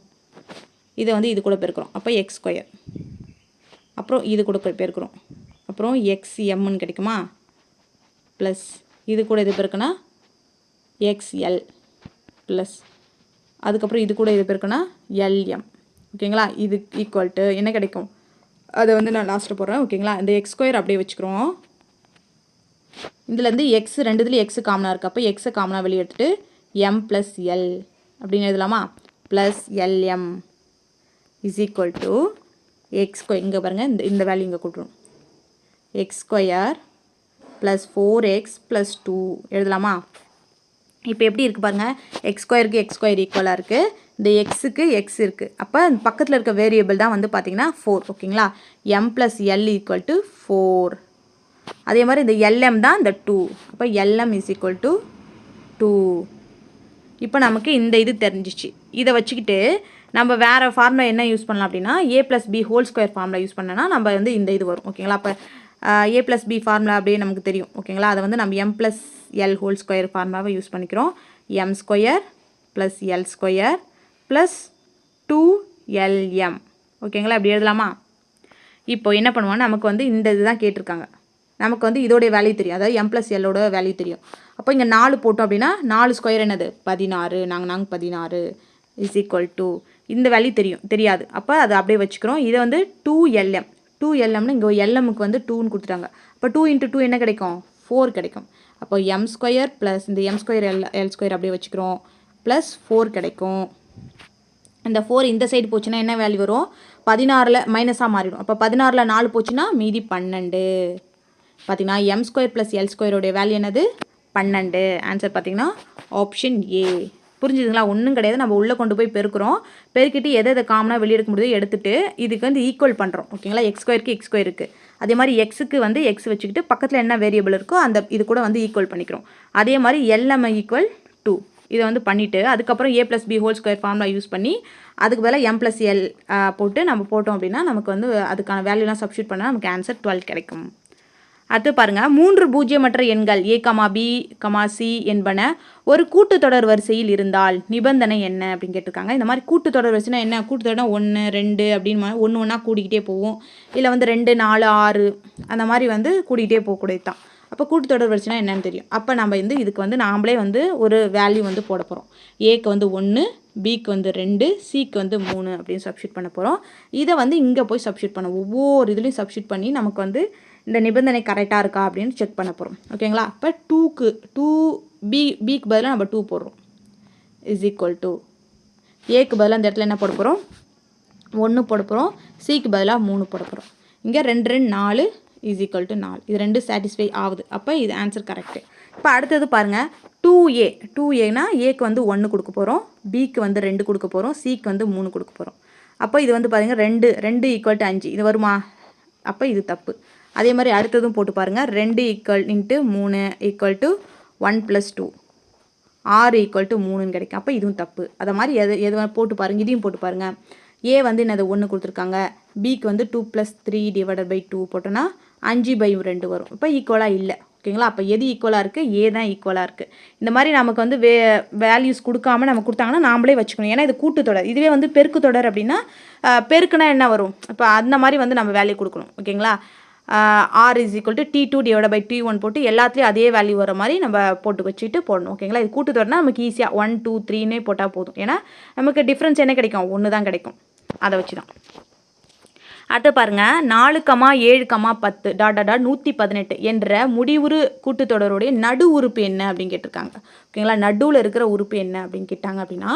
இதை வந்து இது கூட பெருக்கிறோம். அப்போ எக்ஸ் ஸ்கொயர், அப்புறம் இது கூட பெருக்கிறோம், அப்புறம் xmன்னு கிடைக்குமா? ப்ளஸ் இது கூட இது பெருக்குனா XL ப்ளஸ் அதுக்கப்புறம் இது கூட இது பெருக்குனா LM. ஓகேங்களா. இது ஈக்குவல் டு என்ன கிடைக்கும்? அதை வந்து நான் லாஸ்ட்டில் போடுறேன். ஓகேங்களா. இந்த எக்ஸ் ஸ்கொயர் அப்படியே வச்சுக்கிறோம். இதுலேருந்து எக்ஸ் ரெண்டுத்துலேயும் எக்ஸு காமனாக இருக்குது. அப்போ எக்ஸை காமனாக வெளியே எடுத்துகிட்டு M ப்ளஸ் L அப்படின்னு எழுதலாமா? Plus LM is equal to X square. இங்கே பாருங்கள், இந்த வேல்யூ இங்கே கொடுத்துரும். X square plus 4x plus 2 எழுதலாமா? இப்போ எப்படி இருக்குது பாருங்கள். எக்ஸ் ஸ்கொயருக்கு எக்ஸ் ஸ்கொயர் ஈக்குவலாக இருக்குது. இந்த எக்ஸுக்கு எக்ஸ் இருக்குது. அப்போ பக்கத்தில் இருக்க வேரியபிள் தான் வந்து பார்த்திங்கன்னா 4. ஓகேங்களா. M plus L equal to 4. அதே மாதிரி இந்த LM தான் இந்த 2. அப்போ LM இஸ் ஈக்குவல் டு 2. இப்போ நமக்கு இந்த இது தெரிஞ்சிச்சு. இதை வச்சுக்கிட்டு நம்ம வேறு ஃபார்முலா என்ன யூஸ் பண்ணலாம் அப்படின்னா A plus B whole square formula use பண்ணோன்னா நம்ம வந்து இந்த இது வரும். ஓகேங்களா. அப்போ A ப்ளஸ் பி ஃபார்முலா அப்படியே நமக்கு தெரியும். ஓகேங்களா. அதை வந்து நம்ம M plus L whole square ஃபார்முலாவை யூஸ் பண்ணிக்கிறோம். M square plus L square plus 2LM. ஓகேங்களா. இப்படி எழுதலாமா? இப்போ என்ன பண்ணுவோம், நமக்கு வந்து இந்த இதுதான் கேட்டிருக்காங்க. நமக்கு வந்து இதோடைய வேல்யூ தெரியும். அதாவது M ப்ளஸ் Lோட வேல்யூ தெரியும். அப்போ இங்கே 4 போட்டோம் அப்படின்னா 4 ஸ்கொயர் என்னது? 16. நாங்கள் 16 இஸ் ஈக்குவல் டு இந்த வேல்யூ தெரியாது. அப்போ அதை அப்படியே வச்சுக்கிறோம். இதை வந்து 2LM. 2LMனு இங்கே LMக்கு வந்து 2ன்னு கொடுத்துட்டாங்க. அப்போ 2 × 2 என்ன கிடைக்கும்? 4 கிடைக்கும். அப்போ M ஸ்கொயர் ப்ளஸ் இந்த M ஸ்கொயர் L ஸ்கொயர் அப்படியே வச்சுக்கிறோம். ப்ளஸ் 4 கிடைக்கும். இந்த 4 இந்த சைடு போச்சுன்னா என்ன வேல்யூ வரும்? 16ல் மைனஸாக மாறிடும். அப்போ 16ல் 4 போச்சுன்னா மீதி 12. பார்த்தீங்கன்னா M ஸ்கொயர் ப்ளஸ் L ஸ்கொயரோடைய வேல்யூ என்னது? 12. ஆன்சர் பார்த்தீங்கன்னா ஆப்ஷன் ஏ. புரிஞ்சுதுங்களா? ஒன்றும் கிடையாது. நம்ம உள்ளே கொண்டு போய் பெருக்கிறோம். பெருக்கிட்டு எதை காமனாக வெளியெடுக்க முடியுதோ எடுத்துகிட்டு இதுக்கு வந்து ஈக்குவல் பண்ணுறோம். ஓகேங்களா. எக்ஸ் ஸ்கொயருக்கு எக்ஸ் ஸ்கொயர் இருக்குது. அதே மாதிரி எக்ஸுக்கு வந்து எக்ஸ் வச்சுக்கிட்டு பக்கத்தில் என்ன வேரியபிள் இருக்கோ அந்த இது கூட வந்து ஈக்குவல் பண்ணிக்கிறோம். அதே மாதிரி LM ஈக்குவல் 2 இதை வந்து பண்ணிவிட்டு அதுக்கப்புறம் A plus B whole square formula use பண்ணி அதுக்கு பதிலாக M ப்ளஸ் L போட்டு நம்ம போட்டோம் அப்படின்னா நமக்கு வந்து அதுக்கான வேல்யூலாம் சப்ஸ்டியூட் பண்ணால் நமக்கு ஆன்சர் 12 கிடைக்கும். அடுத்து பாருங்கள். 3 பூஜ்ஜியமற்ற எண்கள் A, B, C என்பன ஒரு கூட்டுத்தொடர் வரிசையில் இருந்தால் நிபந்தனை என்ன அப்படின்னு கேட்டிருக்காங்க. இந்த மாதிரி கூட்டுத்தொடர் வரிசைனா என்ன? கூட்டுத்தொடர் 1 2 அப்படின்னு ஒன்று ஒன்றா கூடிக்கிட்டே போகும். இல்லை வந்து 2 4 6 அந்த மாதிரி வந்து கூடிக்கிட்டே போகக்கூடியது தான். அப்போ கூட்டுத்தொடர் வரிசைனா என்னன்னு தெரியும். அப்போ நம்ம வந்து இதுக்கு வந்து நாமளே வந்து ஒரு வேல்யூ வந்து போட போகிறோம். ஏக்கு வந்து 1, பிக்கு வந்து 2, சிக்கு வந்து 3 அப்படின்னு சப்ஸ்டியூட் பண்ண போகிறோம். இதை வந்து இங்கே போய் சப்ஸ்டியூட் பண்ண ஒவ்வொரு இதுலேயும் சப்ஸ்டியூட் பண்ணி நமக்கு வந்து இந்த நிபந்தனை கரெக்டாக இருக்கா அப்படின்னு செக் பண்ண போகிறோம். ஓகேங்களா. இப்போ 2 பிக்கு பதிலாக நம்ம 2 போடுறோம். இஸ் ஈக்குவல் டு ஏக்கு பதிலாக இந்த இடத்துல என்ன போட போகிறோம்? 1 போட போகிறோம். சிக்கு பதிலாக 3 போட போகிறோம். இங்கே 2 2 4 இஸ் ஈக்குவல் டு 4. இது 2 சாட்டிஸ்ஃபை ஆகுது. அப்போ இது ஆன்சர் கரெக்டு. இப்போ அடுத்தது பாருங்கள். 2ஏனா ஏக்கு வந்து 1 கொடுக்க போகிறோம், பிக்கு வந்து 2 கொடுக்க போகிறோம், சிக்கு வந்து 3 கொடுக்க போகிறோம். அப்போ இது வந்து பாருங்கள் 2 ஈக்குவல் டு 5 இது வருமா? அப்போ இது தப்பு. அதே மாதிரி அடுத்ததும் போட்டு பாருங்கள். 2 ஈக்குவல் இன்ட்டு 3 ஈக்குவல் டு 1 + 2 ஆறு ஈக்குவல் டு 3ன்னு கிடைக்கும். அப்போ இதுவும் தப்பு. அதை மாதிரி எது போட்டு பாருங்கள். இதையும் போட்டு பாருங்கள். ஏ வந்து என்னது 1 கொடுத்துருக்காங்க. பிக்கு வந்து 2 + 3 / 2 போட்டோன்னா 5/2 வரும். இப்போ ஈக்குவலாக இல்லை. ஓகேங்களா? அப்போ எது ஈக்குவலாக இருக்குது? ஏ தான் ஈக்குவலாக இருக்குது. இந்த மாதிரி நமக்கு வந்து வேல்யூஸ் கொடுக்காம நம்ம கொடுத்தாங்கன்னா நாமளே வச்சுக்கணும். ஏன்னா இது கூட்டுத்தொடர். இதுவே வந்து பெருக்கு தொடர் அப்படின்னா பெருக்குனா என்ன வரும்? இப்போ அந்த மாதிரி வந்து நம்ம வேல்யூ கொடுக்கணும். ஓகேங்களா? r = T2 / T1 போட்டு எல்லாத்துலேயும் அதே வேல்யூ வர மாதிரி நம்ம போட்டு வச்சுட்டு போடணும். ஓகேங்களா? இது கூட்டுத்தொடர்னா நமக்கு ஈஸியாக 1 2 3ன்னே போட்டால் போதும். ஏன்னா நமக்கு டிஃப்ரென்ஸ் என்ன கிடைக்கும்? 1 தான் கிடைக்கும். அதை வச்சு தான். அடுத்து பாருங்கள், 4, 7, 10 ... 118 என்ற முடிவுறு கூட்டுத்தொடருடைய நடு உறுப்பு என்ன அப்படின்னு கேட்டிருக்காங்க. ஓகேங்களா? நடுவில் இருக்கிற உறுப்பு என்ன அப்படின்னு கேட்டாங்க அப்படின்னா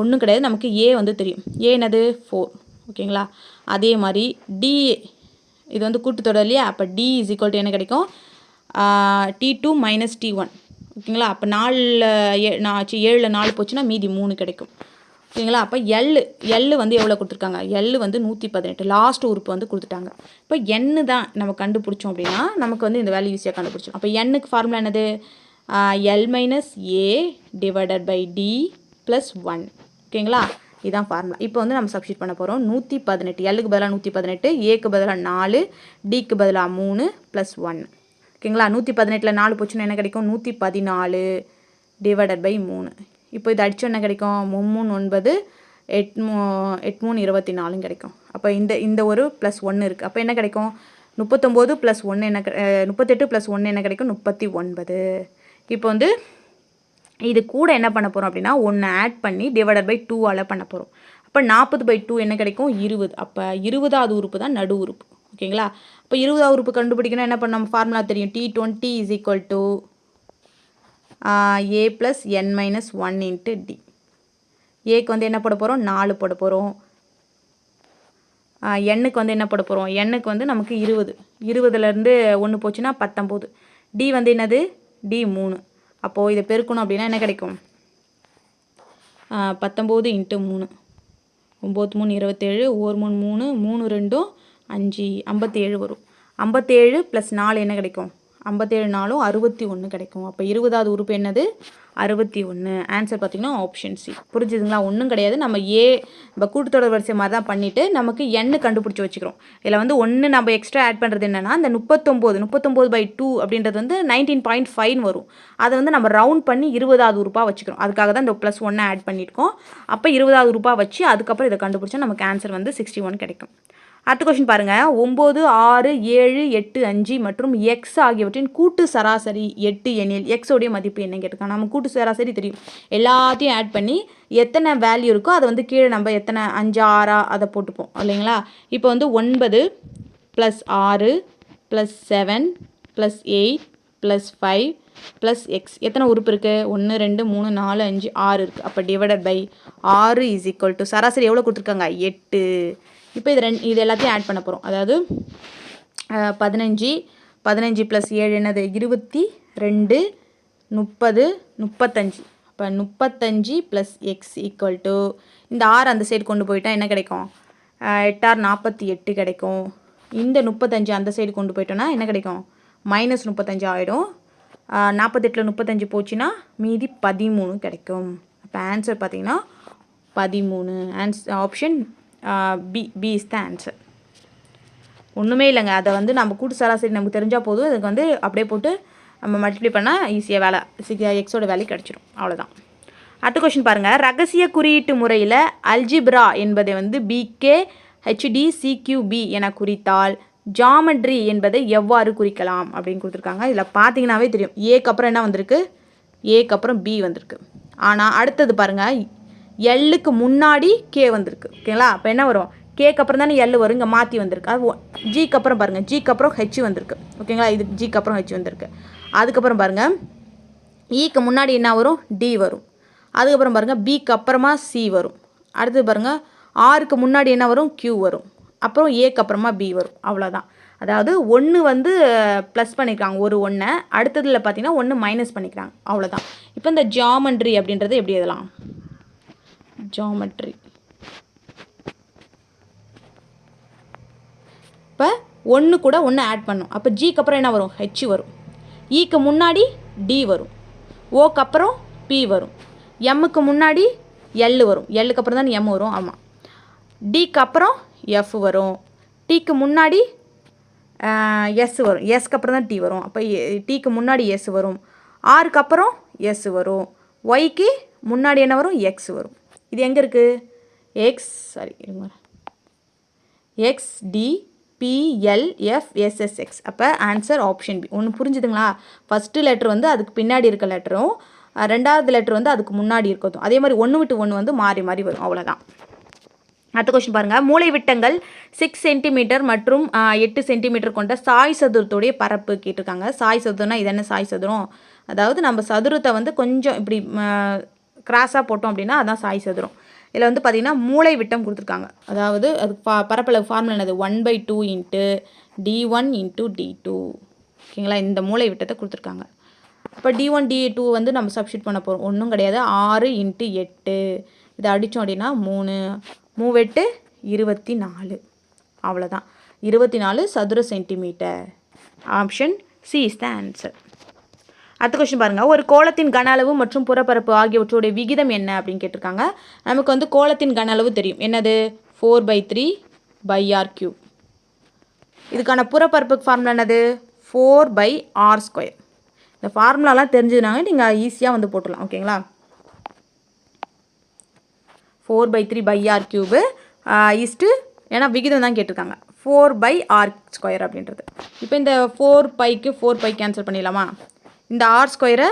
ஒன்றும் கிடையாது. நமக்கு ஏ வந்து தெரியும். ஏ என்னது 4. ஓகேங்களா? அதே மாதிரி டி, இது வந்து கூட்டுத்தொடர் இல்லையா? அப்போ டி = என்ன கிடைக்கும்? T2 - T1. ஓகேங்களா? அப்போ 7ல் 4 போச்சுன்னா மீதி 3 கிடைக்கும். ஓகேங்களா? அப்போ எல் வந்து எவ்வளோ கொடுத்துருக்காங்க? எல் வந்து 118. லாஸ்ட் உறுப்பு வந்து கொடுத்துட்டாங்க. இப்போ என்னு தான் நம்ம கண்டுபிடிச்சோம் அப்படின்னா நமக்கு வந்து இந்த வேல்யூ ஈஸியாக கண்டுபிடிச்சோம். அப்போ எண்ணுக்கு ஃபார்முலா என்னது? L - A / D + 1. ஓகேங்களா? இதுதான் ஃபார்முலா. இப்போ வந்து நம்ம சப்ஸ்டிட் பண்ண போகிறோம். 118, எல்லுக்கு பதிலாக 118, ஏக்கு பதிலாக 4, டிக்கு பதிலாக 3 + 1. ஓகேங்களா? 118ல் 4 போச்சுன்னா என்ன கிடைக்கும்? 114 / 3. இப்போ இது அடித்தோம் என்ன கிடைக்கும்? 3 9, 8 24 கிடைக்கும். அப்போ இந்த ஒரு +1 இருக்குது. அப்போ என்ன கிடைக்கும்? 39 + 1 என்ன 38 + 1 என்ன கிடைக்கும்? 39. இப்போ வந்து இது கூட என்ன பண்ண போகிறோம் அப்படின்னா 1 ஆட் பண்ணி /2ஆல் பண்ண போகிறோம். அப்போ 40/2 என்ன கிடைக்கும்? 20. அப்போ 20வது உறுப்பு தான் நடு உறுப்பு. ஓகேங்களா? இப்போ 20வது உறுப்பு கண்டுபிடிக்கணும் என்ன பண்ண நம்ம ஃபார்முலா தெரியும். T20 = A + n - 1 × D. ஏக்கு வந்து என்ன போட போகிறோம்? 4 போட போகிறோம். எண்ணுக்கு வந்து என்ன போட போகிறோம்? எண்ணுக்கு வந்து நமக்கு 20. 20லேருந்து 1 போச்சுன்னா 19. டி வந்து என்னது? டி 3. அப்போது இதை பெருக்கணும் அப்படின்னா என்ன கிடைக்கும்? 19 × 3. 9 3 27, 1 3 3 2 5 57 வரும். 57 + 4 என்ன கிடைக்கும்? 57 4 61 கிடைக்கும். அப்போ 20வது உறுப்பு என்னது? 61. ஆன்சர் பார்த்திங்கன்னா ஆப்ஷன் சி. புரிஞ்சுதுங்களா? ஒன்றும் கிடையாது. நம்ம நம்ம கூட்டுத்தொடர் வரிசை மாதிரி தான் பண்ணிவிட்டு நமக்கு எண்ணு கண்டுபிடிச்சி வச்சுக்கிறோம். இதில் வந்து ஒன்று நம்ம எக்ஸ்ட்ரா ஆட் பண்ணுறது என்னென்னா இந்த 39/2 அப்படின்றது வந்து 19.5 வரும். அதை வந்து நம்ம ரவுண்ட் பண்ணி 20வது உறுப்பாக வச்சுக்கிறோம். அதுக்காக தான் இந்த +1 ஆட் பண்ணியிருக்கோம். அப்போ 20வது உறுப்பாக வச்சு அதுக்கப்புறம் இதை கண்டுபிடிச்சா நமக்கு ஆன்சர் வந்து 61 கிடைக்கும். அடுத்த கொஸ்டின் பாருங்கள். 9 6 7 8 5 மற்றும் எக்ஸ் ஆகியவற்றின் கூட்டு சராசரி 8 எனில் எக்ஸோடைய மதிப்பு என்ன கேட்டிருக்காங்க. நம்ம கூட்டு சராசரி தெரியும். எல்லாத்தையும் ஆட் பண்ணி எத்தனை வேல்யூ இருக்கோ அதை வந்து கீழே நம்ம எத்தனை 5 6 அதை போட்டுப்போம் இல்லைங்களா? இப்போ வந்து 9 + 6 + 7 + 8 + 5 + எக்ஸ் எத்தனை உறுப்பு இருக்குது? 1 2 3 4 5 6 இருக்குது. அப்போ /6 = சராசரி எவ்வளோ கொடுத்துருக்காங்க? 8. இப்போ இது எல்லாத்தையும் ஆட் பண்ண போகிறோம். அதாவது 15 + 7 என்னது? 22 30 35. அப்போ 35 + x = இந்த 6 அந்த சைடு கொண்டு போயிட்டால் என்ன கிடைக்கும்? 8 48 கிடைக்கும். இந்த 35 அந்த சைடு கொண்டு போயிட்டோன்னா என்ன கிடைக்கும்? -35 ஆகிடும். 48ல் 35 போச்சுன்னா மீதி 13 கிடைக்கும். அப்போ ஆன்சர் பார்த்திங்கன்னா 13. Option B is the answer. ஒன்றுமே இல்லைங்க. அதை வந்து நம்ம கூட்டு சராசரி நமக்கு தெரிஞ்சால் போதும். அதுக்கு வந்து அப்படியே போட்டு நம்ம மல்டிப்ளை பண்ணால் ஈஸியாக வேலை எக்ஸோட வேல்யூ கிடச்சிடும். அவ்வளோதான். அடுத்த கொஸ்டின் பாருங்கள். ரகசிய குறியீட்டு முறையில் அல்ஜிப்ரா என்பதை வந்து BKHDCQB என குறித்தால் ஜாமெட்ரி என்பதை எவ்வாறு குறிக்கலாம் அப்படின்னு கொடுத்துருக்காங்க. இதில் பார்த்தீங்கன்னாவே தெரியும். ஏக்கு அப்புறம் என்ன வந்திருக்கு? ஏக்கு அப்புறம் பி வந்திருக்கு. ஆனால் அடுத்தது பாருங்கள், எல்லுக்கு முன்னாடி கே வந்திருக்கு. ஓகேங்களா? அப்போ என்ன வரும்? கேக்கு அப்புறம் தானே எல் வரும். இங்கே மாற்றி வந்திருக்கு. அது ஜிக்கு அப்புறம் பாருங்கள், ஜிக்கு அப்புறம் ஹெச் வந்திருக்கு. ஓகேங்களா? இது ஜிக்கு அப்புறம் ஹெச் வந்திருக்கு. அதுக்கப்புறம் பாருங்கள், ஈக்கு முன்னாடி என்ன வரும்? டி வரும். அதுக்கப்புறம் பாருங்கள், பிக்கு அப்புறமா சி வரும். அடுத்தது பாருங்கள், ஆருக்கு முன்னாடி என்ன வரும்? கியூ வரும். அப்புறம் ஏக்கு அப்புறமா பி வரும். அவ்வளோதான். அதாவது 1 வந்து ப்ளஸ் பண்ணிக்கிறாங்க, ஒரு 1. அடுத்ததில் பார்த்தீங்கன்னா 1 மைனஸ் பண்ணிக்கிறாங்க. அவ்வளோதான். இப்போ இந்த ஜாமெட்ரி அப்படின்றது எப்படி எழுதலாம்? ஜாமெட்ரி இப்போ 1 கூட 1 ஆட் பண்ணும். அப்போ ஜிக்கு அப்புறம் என்ன வரும்? ஹெச் வரும். ஈக்கு முன்னாடி டி வரும். ஓக்கு அப்புறம் பி வரும். எம்முக்கு முன்னாடி எல் வரும். எல்லுக்கு அப்புறம் தான் எம் வரும். ஆமாம். டிக்கு அப்புறம் எஃப் வரும். டிக்கு முன்னாடி எஸ் வரும். எஸ்க்கு அப்புறம் தான் டி வரும். அப்போ டிக்கு முன்னாடி எஸ் வரும். ஆருக்கு அப்புறம் எஸ் வரும். ஒய்க்கு முன்னாடி என்ன வரும்? எக்ஸ் வரும். இது எங்கே இருக்குது? X D PLFSSX. அப்போ ஆன்சர் ஆப்ஷன் பி. ஒன்று புரிஞ்சுதுங்களா? ஃபஸ்ட்டு லெட்ரு வந்து அதுக்கு பின்னாடி இருக்க லெட்டரும், ரெண்டாவது லெட்ரு வந்து அதுக்கு முன்னாடி இருக்கட்டும். அதே மாதிரி 1 விட்டு 1 வந்து மாறி மாறி வரும். அவ்வளோதான். அடுத்த கொஸ்டின் பாருங்கள். மூலைவிட்டங்கள் 6 சென்டிமீட்டர் மற்றும் 8 சென்டிமீட்டர் கொண்ட சாய் சதுரத்துடைய பரப்பு கேட்டிருக்காங்க. சாய் சதுரம்னா இது என்ன சாய் சதுரம்? அதாவது நம்ம சதுரத்தை வந்து கொஞ்சம் இப்படி கிராஸாக போட்டோம் அப்படின்னா அதான் சாய் சதுரம். இதில் வந்து பார்த்திங்கன்னா மூளை விட்டம் கொடுத்துருக்காங்க. அதாவது அது பரப்பளவு ஃபார்முலா என்னது? 1/2 இன்ட்டு D1 இன்ட்டு D2. ஓகேங்களா? இந்த மூளை விட்டத்தை கொடுத்துருக்காங்க. இப்போ D1 D2 வந்து நம்ம சப்ஸ்டியூட் பண்ண போகிறோம். ஒன்றும் கிடையாது. 6 இன்ட்டு 8 இதை அடித்தோம் அப்படின்னா 3 8 24. அவ்வளோதான். 24 சதுர centimetre. Option C is the answer. அடுத்த கொஸ்டின் பாருங்கள். ஒரு கோளத்தின் கன அளவு மற்றும் புறப்பரப்பு ஆகியவற்றுடைய விகிதம் என்ன அப்படின்னு கேட்டிருக்காங்க. நமக்கு வந்து கோளத்தின் கன அளவு தெரியும். என்னது? 4/3/r³. இதுக்கான புறப்பரப்புக்கு ஃபார்முலா என்னது? 4/r². இந்த ஃபார்முலாலாம் தெரிஞ்சதுனாங்க நீங்கள் ஈஸியாக வந்து போட்டுடலாம். ஓகேங்களா? 4/3/r³ இஸ்ட்டு, ஏன்னா விகிதம் தான் கேட்டிருக்காங்க, 4/r² அப்படின்றது. இப்போ இந்த 4πக்கு 4π கேன்சல் பண்ணிடலாமா? இந்த r²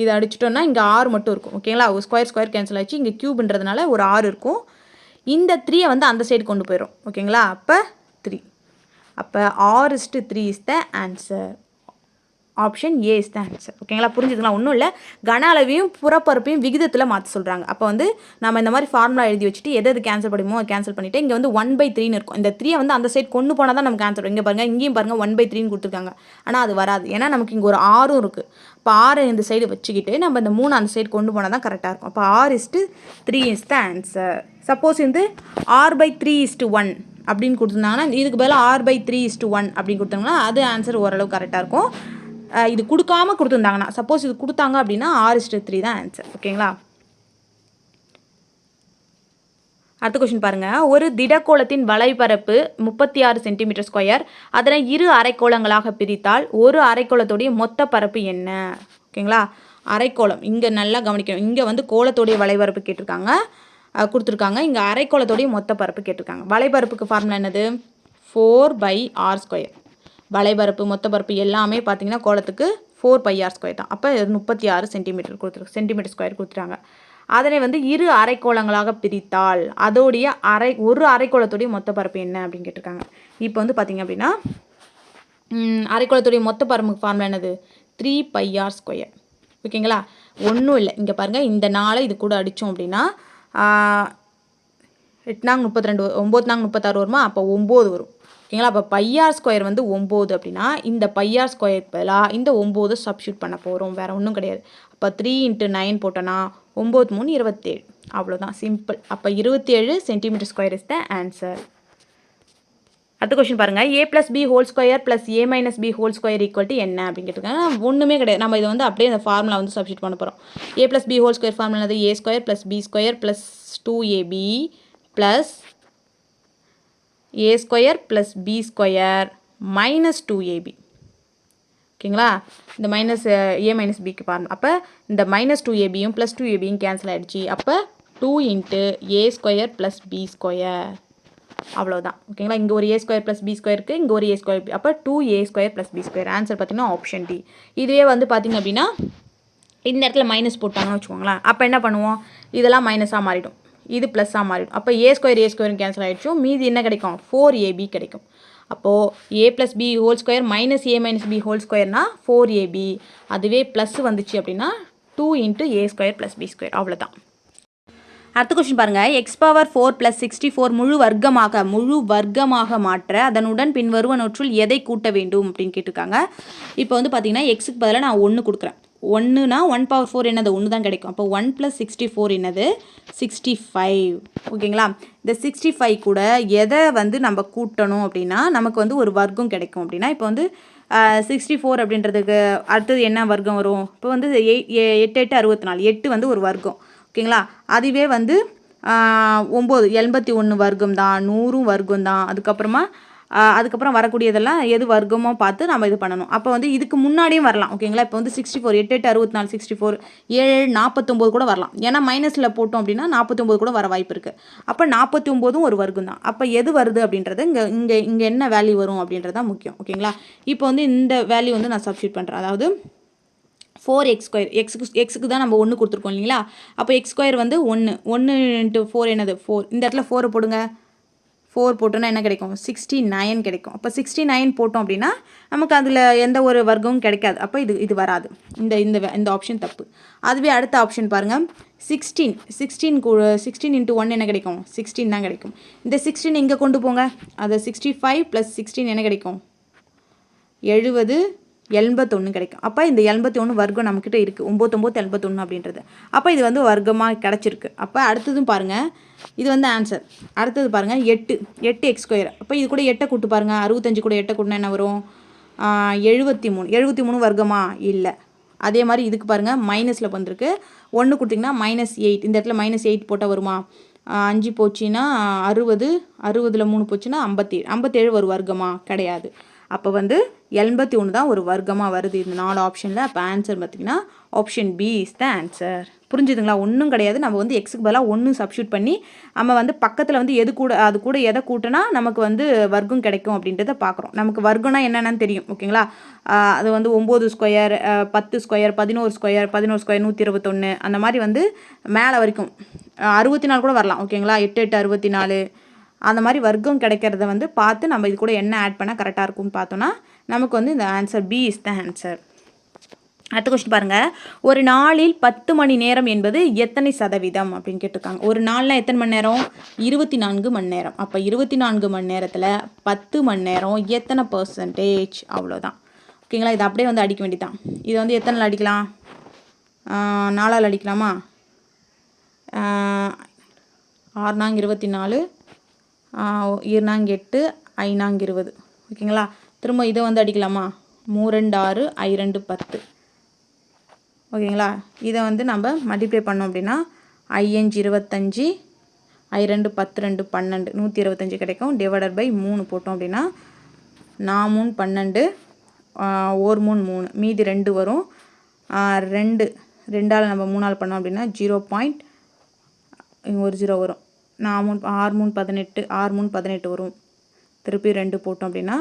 இதை அடிச்சிட்டோன்னா இங்கே r மட்டும் இருக்கும். ஓகேங்களா? ஒரு ஸ்கொயர் கேன்சல் ஆச்சு. இங்கே க்யூப்ன்றதுனால ஒரு r இருக்கும். இந்த 3 வந்து அந்த சைடு கொண்டு போயிடும். ஓகேங்களா? அப்போ 3. அப்போ r/3 is the answer. Option A is the answer. ஓகேங்களா? புரிஞ்சுதுங்களா? ஒன்றும் இல்லை, கன அளவையும் புறப்பரப்பையும் விகிதத்தில் மாற்ற சொல்கிறாங்க. அப்போ வந்து நம்ம இந்த மாதிரி ஃபார்முலா எழுதி வச்சுட்டு எது கேன்சல் பண்ணுமோ கேன்சல் பண்ணிவிட்டு இங்கே வந்து 1/3 இருக்கும். இந்த 3 வந்து அந்த சைடு கொண்டு போனால் தான் நமக்கு ஆன்சர். இங்கே பாருங்கள், இங்கேயும் பாருங்கள் 1/3 கொடுத்துருக்காங்க. ஆனால் அது வராது. ஏன்னா நமக்கு இங்கே ஒரு ஆறும் இருக்குது. இப்போ 6 இந்த சைடு வச்சுக்கிட்டு நம்ம இந்த 3 அந்த சைடு கொண்டு போனால் தான் கரெக்டாக இருக்கும். அப்போ r/3 is the answer. Suppose வந்து r/3:1 அப்படின்னு கொடுத்துருந்தாங்கன்னா இதுக்கு பதிலாக r/3:1 அப்படின்னு கொடுத்தாங்கன்னா அது ஆன்சர் ஓரளவு கரெக்டாக இருக்கும். இது கொடுக்காம கொடுத்துருந்தாங்கன்னா, சப்போஸ் இது கொடுத்தாங்க அப்படின்னா r/3 தான் ஆன்சர். ஓகேங்களா? அடுத்த கொஸ்டின் பாருங்கள். ஒரு திடக்கோளத்தின் வலைப்பரப்பு 36 சென்டிமீட்டர் ஸ்கொயர். அதனை 2 அரைக்கோளங்களாக பிரித்தால் ஒரு அரைக்கோளத்துடைய மொத்த பரப்பு என்ன? ஓகேங்களா? அரைக்கோளம் இங்கே நல்லா கவனிக்கணும். இங்கே வந்து கோளத்துடைய வலைப்பரப்பு கேட்டிருக்காங்க, கொடுத்துருக்காங்க. இங்கே அரைக்கோளத்துடைய மொத்த பரப்பு கேட்டிருக்காங்க. வலைப்பரப்புக்கு ஃபார்முலா என்னது? 4/r². வலைபரப்பு மொத்த பரப்பு எல்லாமே பார்த்தீங்கன்னா கோளத்துக்கு 4/r² தான். அப்போ 36 சென்டிமீட்டர் ஸ்கொயர் கொடுத்துட்டாங்க. அதனை வந்து 2 அரைக்கோளங்களாக பிரித்தால் அதோடைய ஒரு அரைக்கோளத்துடைய மொத்த பரப்பு என்ன அப்படின்னு கேட்டிருக்காங்க. இப்போ வந்து பார்த்தீங்க அப்படின்னா அரைக்கோளத்துடைய மொத்த பரப்பு ஃபார்முலா என்னது? 3/r². ஓகேங்களா? ஒன்றும் இல்லை, இங்கே பாருங்கள், இந்த 4 இது கூட அடித்தோம் அப்படின்னா 8 32 9 36 வருமா? அப்போ 9 வரும். ஓகேங்களா? அப்போ πr² வந்து 9 அப்படின்னா இந்த πr² பதிலாக இந்த 9 சப்ஸ்டியூட் பண்ண போகிறோம். வேறு ஒன்றும் கிடையாது. அப்போ 3 × 9 போட்டோன்னா 9 3 27. அவ்வளோதான், சிம்பிள். அப்போ 27 centimetre square is the answer. அடுத்த கொஸ்டின் பாருங்கள். a+b² + a−b² என்ன அப்படின்னு கேட்டிருக்காங்க. ஒன்றுமே கிடையாது. நம்ம இதை வந்து அப்படியே இந்த ஃபார்முலா வந்து சப்ஸ்டியூட் பண்ண போகிறோம். a+b² ஃபார்முலா என்னது? a² + b² + 2ab + a² + b² - 2ab. ஓகேங்களா? இந்த a-bக்கு பாருங்க. அப்போ இந்த -2abயும் +2abயும் கேன்சல் ஆகிடுச்சு. அப்போ 2 × a² + b². அவ்வளோதான். ஓகேங்களா? இங்கே ஒரு a² + b² இருக்குது, இங்கே ஒரு a². அப்போ 2a² + b². ஆன்சர் பார்த்தீங்கன்னா ஆப்ஷன் டி. இதுவே வந்து பார்த்திங்க அப்படின்னா இந்த இடத்துல மைனஸ் போட்டாங்கன்னு வச்சுக்கோங்களேன். அப்போ என்ன பண்ணுவோம்? இதெல்லாம் மைனஸாக மாறிடும், இது ப்ளஸ்ஸாக மாறிடும். அப்போ a² கேன்சல் ஆகிடுச்சோம். மீதி என்ன கிடைக்கும்? 4ab கிடைக்கும். அப்போது a + b² - a - b² 4ab. அதுவே ப்ளஸ் வந்துச்சு அப்படின்னா 2 × a² + b². அவ்வளோதான். அடுத்த கொஸ்டின் பாருங்கள். x⁴ + 64 முழு வர்க்கமாக மாற்ற அதனுடன் பின்வருவனவற்றுள் எதை கூட்ட வேண்டும் அப்படின்னு கேட்டிருக்காங்க. இப்போ வந்து பார்த்தீங்கன்னா எக்ஸுக்கு பதிலாக நான் 1 கொடுக்குறேன். 1னா 1⁴ என்னது? 1 தான் கிடைக்கும். அப்போ 1 + 64 என்னது? 65. ஓகேங்களா? இந்த 65 கூட எதை வந்து நம்ம கூட்டணும் அப்படின்னா நமக்கு வந்து ஒரு வர்க்கம் கிடைக்கும். அப்படின்னா இப்போ வந்து 64 அப்படின்றதுக்கு அடுத்தது என்ன வர்க்கம் வரும்? இப்போ வந்து 8 8 64, 8 வந்து ஒரு வர்க்கம் ஓகேங்களா. அதுவே வந்து 9 81 வர்க்கம் தான், 100 வர்க்கம் தான். அதுக்கப்புறம் வரக்கூடியதெல்லாம் எது வர்க்கமோ பார்த்து நம்ம இது பண்ணணும். அப்போ வந்து இதுக்கு முன்னாடியும் வரலாம் ஓகேங்களா. இப்போ வந்து 64 8 8 64 64 7 49 கூட வரலாம். ஏன்னா மைனஸில் போட்டோம் அப்படின்னா 49 கூட வர வாய்ப்பு இருக்குது. அப்போ 49ம் ஒரு வர்க்கம் தான். அப்போ எது வருது அப்படின்றது இங்கே என்ன வேல்யூ வரும் அப்படின்றது தான் முக்கியம் ஓகேங்களா. இப்போ வந்து இந்த வேல்யூ வந்து நான் சப்ஸ்டியூட் பண்ணுறேன். அதாவது 4x², எக்ஸுக்கு தான் நம்ம 1 கொடுத்துருக்கோம் இல்லைங்களா. அப்போ x² வந்து 1 × 4 என்னது 4. இந்த இடத்துல 4 போடுங்க. 4 போட்டோன்னா என்ன கிடைக்கும்? 69 கிடைக்கும். அப்போ 69 போட்டோம் அப்படின்னா நமக்கு அதில் எந்த ஒரு வர்க்கமும் கிடைக்காது. அப்போ இது வராது. இந்த ஆப்ஷன் தப்பு. அதுவே அடுத்த ஆப்ஷன் பாருங்கள். 16 × 1 என்ன கிடைக்கும்? 16 தான் கிடைக்கும். இந்த 16 இங்கே கொண்டு போங்க. அதை 65 + 16 என்ன கிடைக்கும்? 70 81 கிடைக்கும். அப்போ இந்த 81 வர்க்கம் நம்மக்கிட்ட இருக்குது. 9 81 அப்படின்றது. அப்போ இது வந்து வர்க்கமாக கிடச்சிருக்கு. அப்போ அடுத்ததும் பாருங்கள். இது வந்து ஆன்சர். அடுத்தது பாருங்கள் 8 x². அப்போ இது கூட 8 கூட்டு பாருங்கள். 65 கூட 8 கூட்டினா என்ன வரும்? 73 வர்க்கமா? இல்லை. அதே மாதிரி இதுக்கு பாருங்கள் மைனஸில் வந்திருக்கு. 1 கொடுத்திங்கன்னா -8. இந்த இடத்துல -8 போட்டால் வருமா? 5 போச்சுன்னா 60, 60ல் 3 போச்சுன்னா 57. 57 ஒரு வர்க்கமா? கிடையாது. அப்போ வந்து 81 தான் ஒரு வர்க்கமாக வருது இந்த 4 ஆப்ஷனில். அப்போ ஆன்சர் பார்த்திங்கன்னா option B is the answer. புரிஞ்சுதுங்களா? ஒன்றும் கிடையாது. நம்ம வந்து எக்ஸுக்கு பதிலாக 1 சப்ஸ்டியூட் பண்ணி நம்ம வந்து பக்கத்தில் வந்து அது கூட எதை கூட்டினா நமக்கு வந்து வர்க்கம் கிடைக்கும் அப்படின்றத பார்க்குறோம். நமக்கு வர்க்கம்னா என்னென்னு தெரியும் ஓகேங்களா. அது வந்து 9 ஸ்கொயர், 10 ஸ்கொயர், 11 ஸ்கொயர், 121, அந்த மாதிரி வந்து மேலே வரைக்கும் 64 கூட வரலாம் ஓகேங்களா. 8 8 64 அந்த மாதிரி வர்க்கம் கிடைக்கிறத வந்து பார்த்து நம்ம இது கூட என்ன ஆட் பண்ணால் கரெக்டாக இருக்கும்னு பார்த்தோன்னா நமக்கு வந்து இந்த answer B is the answer. அடுத்த கொஸ்டின் பாருங்கள். ஒரு நாளில் 10 மணி நேரம் என்பது எத்தனை சதவீதம் அப்படின்னு கேட்டிருக்காங்க. ஒரு நாளில் எத்தனை மணி நேரம்? 24 மணி நேரம். அப்போ 24 மணி நேரத்தில் 10 மணி நேரம் எத்தனை %? அவ்வளோதான் ஓகேங்களா. இது அப்படியே வந்து அடிக்க வேண்டியதான். இது வந்து எத்தனை அடிக்கலாம்? 4ஆல் அடிக்கலாமா? 6 நாங்க 24, 2 நாங்க 8, 5 நாங்க 20 ஓகேங்களா. திரும்ப இதை வந்து அடிக்கலாமா? 3 2 6, 5 2 10 ஓகேங்களா. இதை வந்து நம்ம மல்டிப்ளை பண்ணோம் அப்படின்னா 5 25, 5 2 10 2 12 125 கிடைக்கும். டிவைடட் பை 3 போட்டோம் அப்படின்னா 4 3 12, 1 3 3 மீதி 2 வரும். 2ஆல் நம்ம 3ஆல் பண்ணோம் அப்படின்னா 0. ஒரு 0 வரும். 6 3 18, 6 3 18 வரும். திருப்பி 2 போட்டோம் அப்படின்னா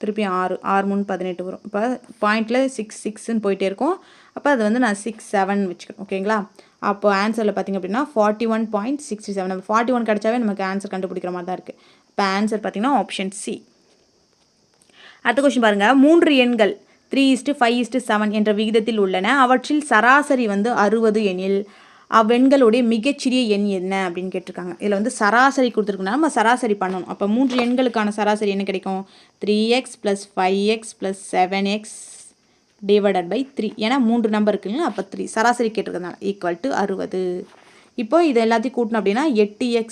திருப்பி 6 3 18 வரும். இப்போ பாயிண்டில் 6 6ன்னு போயிட்டே இருக்கும். அப்போ அது வந்து நான் 6 7 வச்சுக்கிறேன் ஓகேங்களா. அப்போ ஆன்சரில் பார்த்திங்க அப்படின்னா 41.67. நம்ம 41 கிடச்சாவே நமக்கு ஆன்சர் கண்டுபிடிக்கிற மாதிரி தான் இருக்குது. இப்போ ஆன்சர் பார்த்திங்கன்னா ஆப்ஷன் சி. அடுத்த கொஸ்டின் பாருங்கள். 3 எண்கள் 3:5:7 என்ற விகிதத்தில் உள்ளன. அவற்றில் சராசரி வந்து 60 எனில் அவ்வெண்களுடைய மிகச்சிறிய எண் என்ன அப்படின்னு கேட்டிருக்காங்க. இதில் வந்து சராசரி கொடுத்துருக்குன்னா நம்ம சராசரி பண்ணணும். அப்போ 3 எண்களுக்கான சராசரி என்ன கிடைக்கும்? 3x + 5x + 7x divided by 3. ஏன்னா 3 நம்பர் இருக்குங்களா. அப்போ 3 சராசரி கேட்டிருக்கிறதுனால = 60. இப்போ இது எல்லாத்தையும் கூட்டணும் அப்படின்னா 8x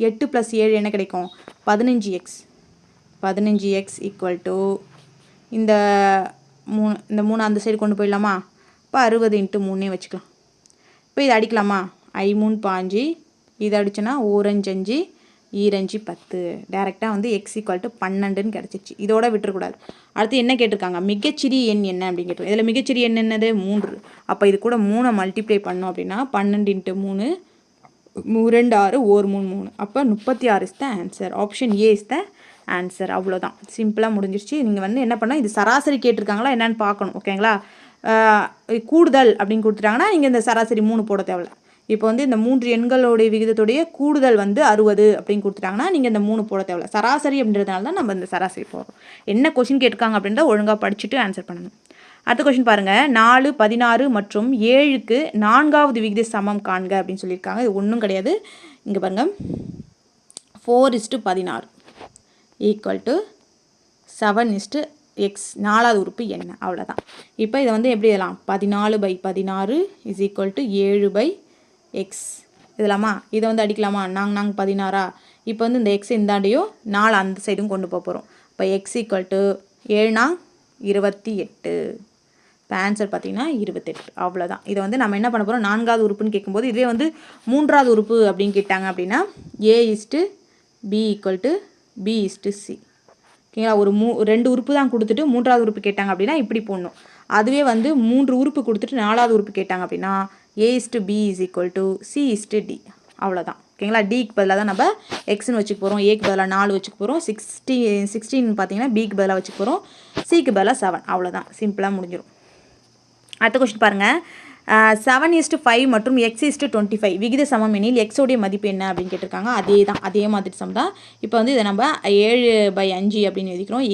8 + 7 என்ன கிடைக்கும்? 15x. 15x = இந்த 3 அந்த சைடு கொண்டு போயிடலாமா? இப்போ 60 × 3 வச்சுக்கலாம். இப்போ இதை அடிக்கலாமா? 5 3 5, இதை அடிச்சோன்னா 4 5 5, 2 5 10. டேரெக்டாக வந்து x = 12ன்னு கிடச்சிச்சு. இதோட விட்டுறக்கூடாது. அடுத்து என்ன கேட்டிருக்காங்க? மிகச்சிறிய எண் என்ன அப்படின்னு கேட்டிருக்காங்க. இதில் மிகச்சிறிய எண் என்னது? 3. அப்போ இது கூட 3 மல்டிப்ளை பண்ணோம் அப்படின்னா 12 × 3 2 6 1 3 3. அப்போ 36 is the answer. Option A is the answer. அவ்வளோதான், சிம்பிளாக முடிஞ்சிருச்சு. நீங்கள் வந்து என்ன பண்ணால் இது சராசரி கேட்டிருக்காங்களா என்னென்னு பார்க்கணும் ஓகேங்களா. கூடுதல் அப்படின்னு கொடுத்துட்டாங்கன்னா நீங்கள் இந்த சராசரி 3 போட தேவையில்ல. இப்போ வந்து இந்த 3 எண்களுடைய விகிதத்துடைய கூடுதல் வந்து 60 அப்படின்னு கொடுத்துட்டாங்கன்னா நீங்கள் இந்த 3 போட தேவையில்ல. சராசரி அப்படின்றதுனால தான் நம்ம இந்த சராசரி போடுறோம். என்ன கொஸ்டின் கேட்டிருக்காங்க அப்படின்றத ஒழுங்காக படிச்சுட்டு ஆன்சர் பண்ணணும். அடுத்த கொஸ்டின் பாருங்கள். 4 16 மற்றும் 7க்கு 4வது விகித சமம் காண்க அப்படின்னு சொல்லியிருக்காங்க. இது ஒன்றும் கிடையாது. இங்கே பாருங்கள். 4:16 = 7:x. 4வது உறுப்பு என்ன? அவ்வளோதான். இப்போ இதை வந்து எப்படி எழுதலாம்? 14/16 = 7/x இதெல்லாமா. இதை வந்து அடிக்கலாமா? நாங்க 16. இப்போ வந்து இந்த எக்ஸ் இந்தாண்டையும் 4 அந்த சைடும் கொண்டு போக போகிறோம். இப்போ x = 7 நாங் 28. இப்போ ஆன்சர் பார்த்தீங்கன்னா 28. அவ்வளோதான். இதை வந்து நம்ம என்ன பண்ண போகிறோம், 4வது உறுப்புன்னு கேட்கும்போது இதுவே வந்து 3வது உறுப்பு அப்படின்னு கேட்டாங்க அப்படின்னா A:B = B:C. ஓகேங்களா, ஒரு 2 உறுப்பு தான் கொடுத்துட்டு 3வது உறுப்பு கேட்டாங்க அப்படின்னா இப்படி போடணும். அதுவே வந்து 3 உறுப்பு கொடுத்துட்டு 4வது உறுப்பு கேட்டாங்க அப்படின்னா A:B = C:D. அவ்வளோதான். ஓகேங்களா, டிக்கு பதிலாக தான் நம்ம எக்ஸ்ன்னு வச்சுக்க போகிறோம், ஏக்கு பதிலாக 4 வச்சுக்க போகிறோம், 16 பார்த்தீங்கன்னா பிக்கு பதிலாக வச்சுக்க போகிறோம், சிக்கு பதிலாக 7. அவ்வளோதான், சிம்பிளாக முடிஞ்சிடும். அடுத்த கொஸ்டின் பாருங்கள். 7:5 மற்றும் X:25 விகித சமம் எனில் எக்ஸோடைய மதிப்பு என்ன அப்படின்னு கேட்டிருக்காங்க. அதே மாதிரி சம் தான். இப்போ வந்து இதை நம்ம 7/5 அப்படின்னு எழுதிக்கிறோம்,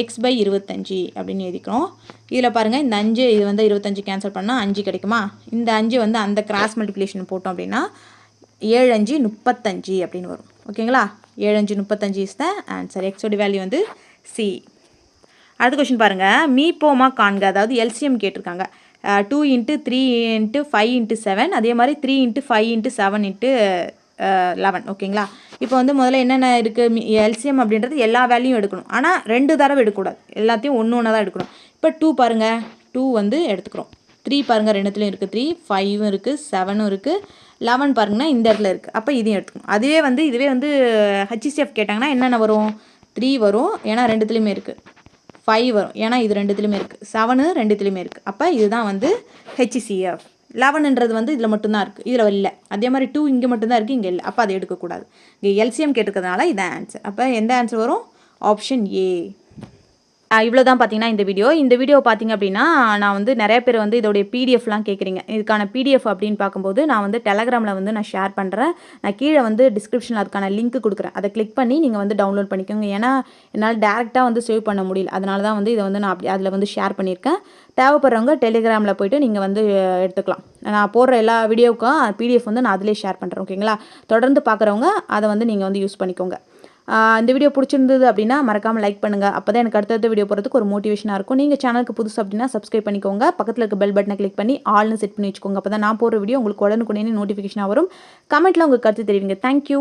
X/25 அப்படின்னு எழுதிக்கிறோம். இதில் பாருங்கள், இந்த 5 இது வந்து 25 கேன்சல் பண்ணால் 5 கிடைக்குமா. இந்த 5 வந்து அந்த கிராஸ் மல்டிப்ளிகேஷன் போட்டோம் அப்படின்னா 7×5 35 அப்படின்னு வரும். ஓகேங்களா, 7×5 35 இஸ் த ஆன்சர். எக்ஸோட வேல்யூ வந்து சி. அடுத்த கொஸ்டின் பாருங்கள். மீப்போமா காண்க, அதாவது எல்சிஎம் கேட்டிருக்காங்க. 2 × 3 × 5 × 7, அதே மாதிரி 3 × 5 × 7 × 11. ஓகேங்களா, இப்போ வந்து முதல்ல என்னென்ன இருக்குது, எல்சிஎம் அப்படின்றது எல்லா வேல்யூயும் எடுக்கணும். ஆனால் 2 தடவை எடுக்கக்கூடாது, எல்லாத்தையும் ஒன்று தான் எடுக்கணும். இப்போ 2 பாருங்கள், 2 வந்து எடுத்துக்கிறோம். 3 பாருங்கள், ரெண்டுத்துலையும் இருக்குது 3, 5 இருக்குது, 7 இருக்குது, 11 பாருங்கன்னா இந்த இடத்துல இருக்குது. அப்போ இதையும் எடுத்துக்கணும். இதுவே வந்து ஹச்சிசிஎஃப் கேட்டாங்கன்னா என்னென்ன வரும், 3 வரும், ஏன்னா ரெண்டுத்துலேயுமே இருக்குது. 5 வரும், ஏன்னா இது ரெண்டுத்துலையுமே இருக்குது. 7 ரெண்டுத்துலையுமே இருக்குது. அப்போ இதுதான் வந்து ஹெச்சிசிஎஃப். 11ன்றது வந்து இதில் மட்டும்தான் இருக்குது, இதில் இல்லை. அதே மாதிரி 2 இங்கே மட்டும்தான் இருக்குது, இங்கே இல்லை. அப்போ அதை எடுக்கக்கூடாது. இங்கே எல்சிஎம் கேட்டிருக்கிறதுனால இதான் ஆன்சர். அப்போ எந்த ஆன்சர் வரும், ஆப்ஷன் ஏ. இவ்வளோ தான் பார்த்தீங்கன்னா இந்த வீடியோ பார்த்தீங்க அப்படின்னா நான் வந்து நிறைய பேர் வந்து இதோடைய பிடிஎஃப்லாம் கேட்குறீங்க. இதுக்கான பிடிஎஃப் அப்படின்னு பார்க்கும்போது நான் வந்து டெலகிராமில் வந்து நான் ஷேர் பண்ணுறேன். நான் கீழே வந்து டிஸ்கிரிப்ஷனில் அதுக்கான லிங்க் கொடுக்குறேன். அதை கிளிக் பண்ணி நீங்கள் வந்து டவுன்லோட் பண்ணிக்கோங்க. ஏன்னா என்னால் டேரெக்டாக வந்து சேவ் பண்ண முடியல, அதனால தான் வந்து இதை வந்து நான் அப்படி அதில் வந்து ஷேர் பண்ணியிருக்கேன். தேவைப்படுறவங்க டெலிகிராமில் போய்ட்டு நீங்கள் வந்து எடுத்துக்கலாம். நான் போடுற எல்லா வீடியோவுக்கும் பிடிஎஃப் வந்து நான் அதிலே ஷேர் பண்ணுறேன். ஓகேங்களா, தொடர்ந்து பார்க்குறவங்க அதை வந்து நீங்கள் வந்து யூஸ் பண்ணிக்கோங்க. இந்த வீடியோ பிடிச்சிருந்தது அப்படின்னா மறக்காமல் லைக் பண்ணுங்கள். அப்போ தான் எனக்கு அடுத்தடுத்த வீடியோ போகிறதுக்கு ஒரு மோட்டிவேஷனாக இருக்கும். நீங்கள் சேனலுக்கு புதுசு அப்படின்னா சப்ஸ்கிரைப் பண்ணிக்கோங்க. பக்கத்தில் இருக்க பெல் பட்டனை கிளிக் பண்ணி ஆல்னு செட் பண்ணி வச்சுக்கோங்க. அப்போ தான் நான் போடுற வீடியோ உங்களுக்கு உடனுக்குடனே நோட்டிஃபிகேஷனாக வரும். கமெண்ட்டில் உங்கள் கருத்து தெரிவிங்க. தேங்க்யூ.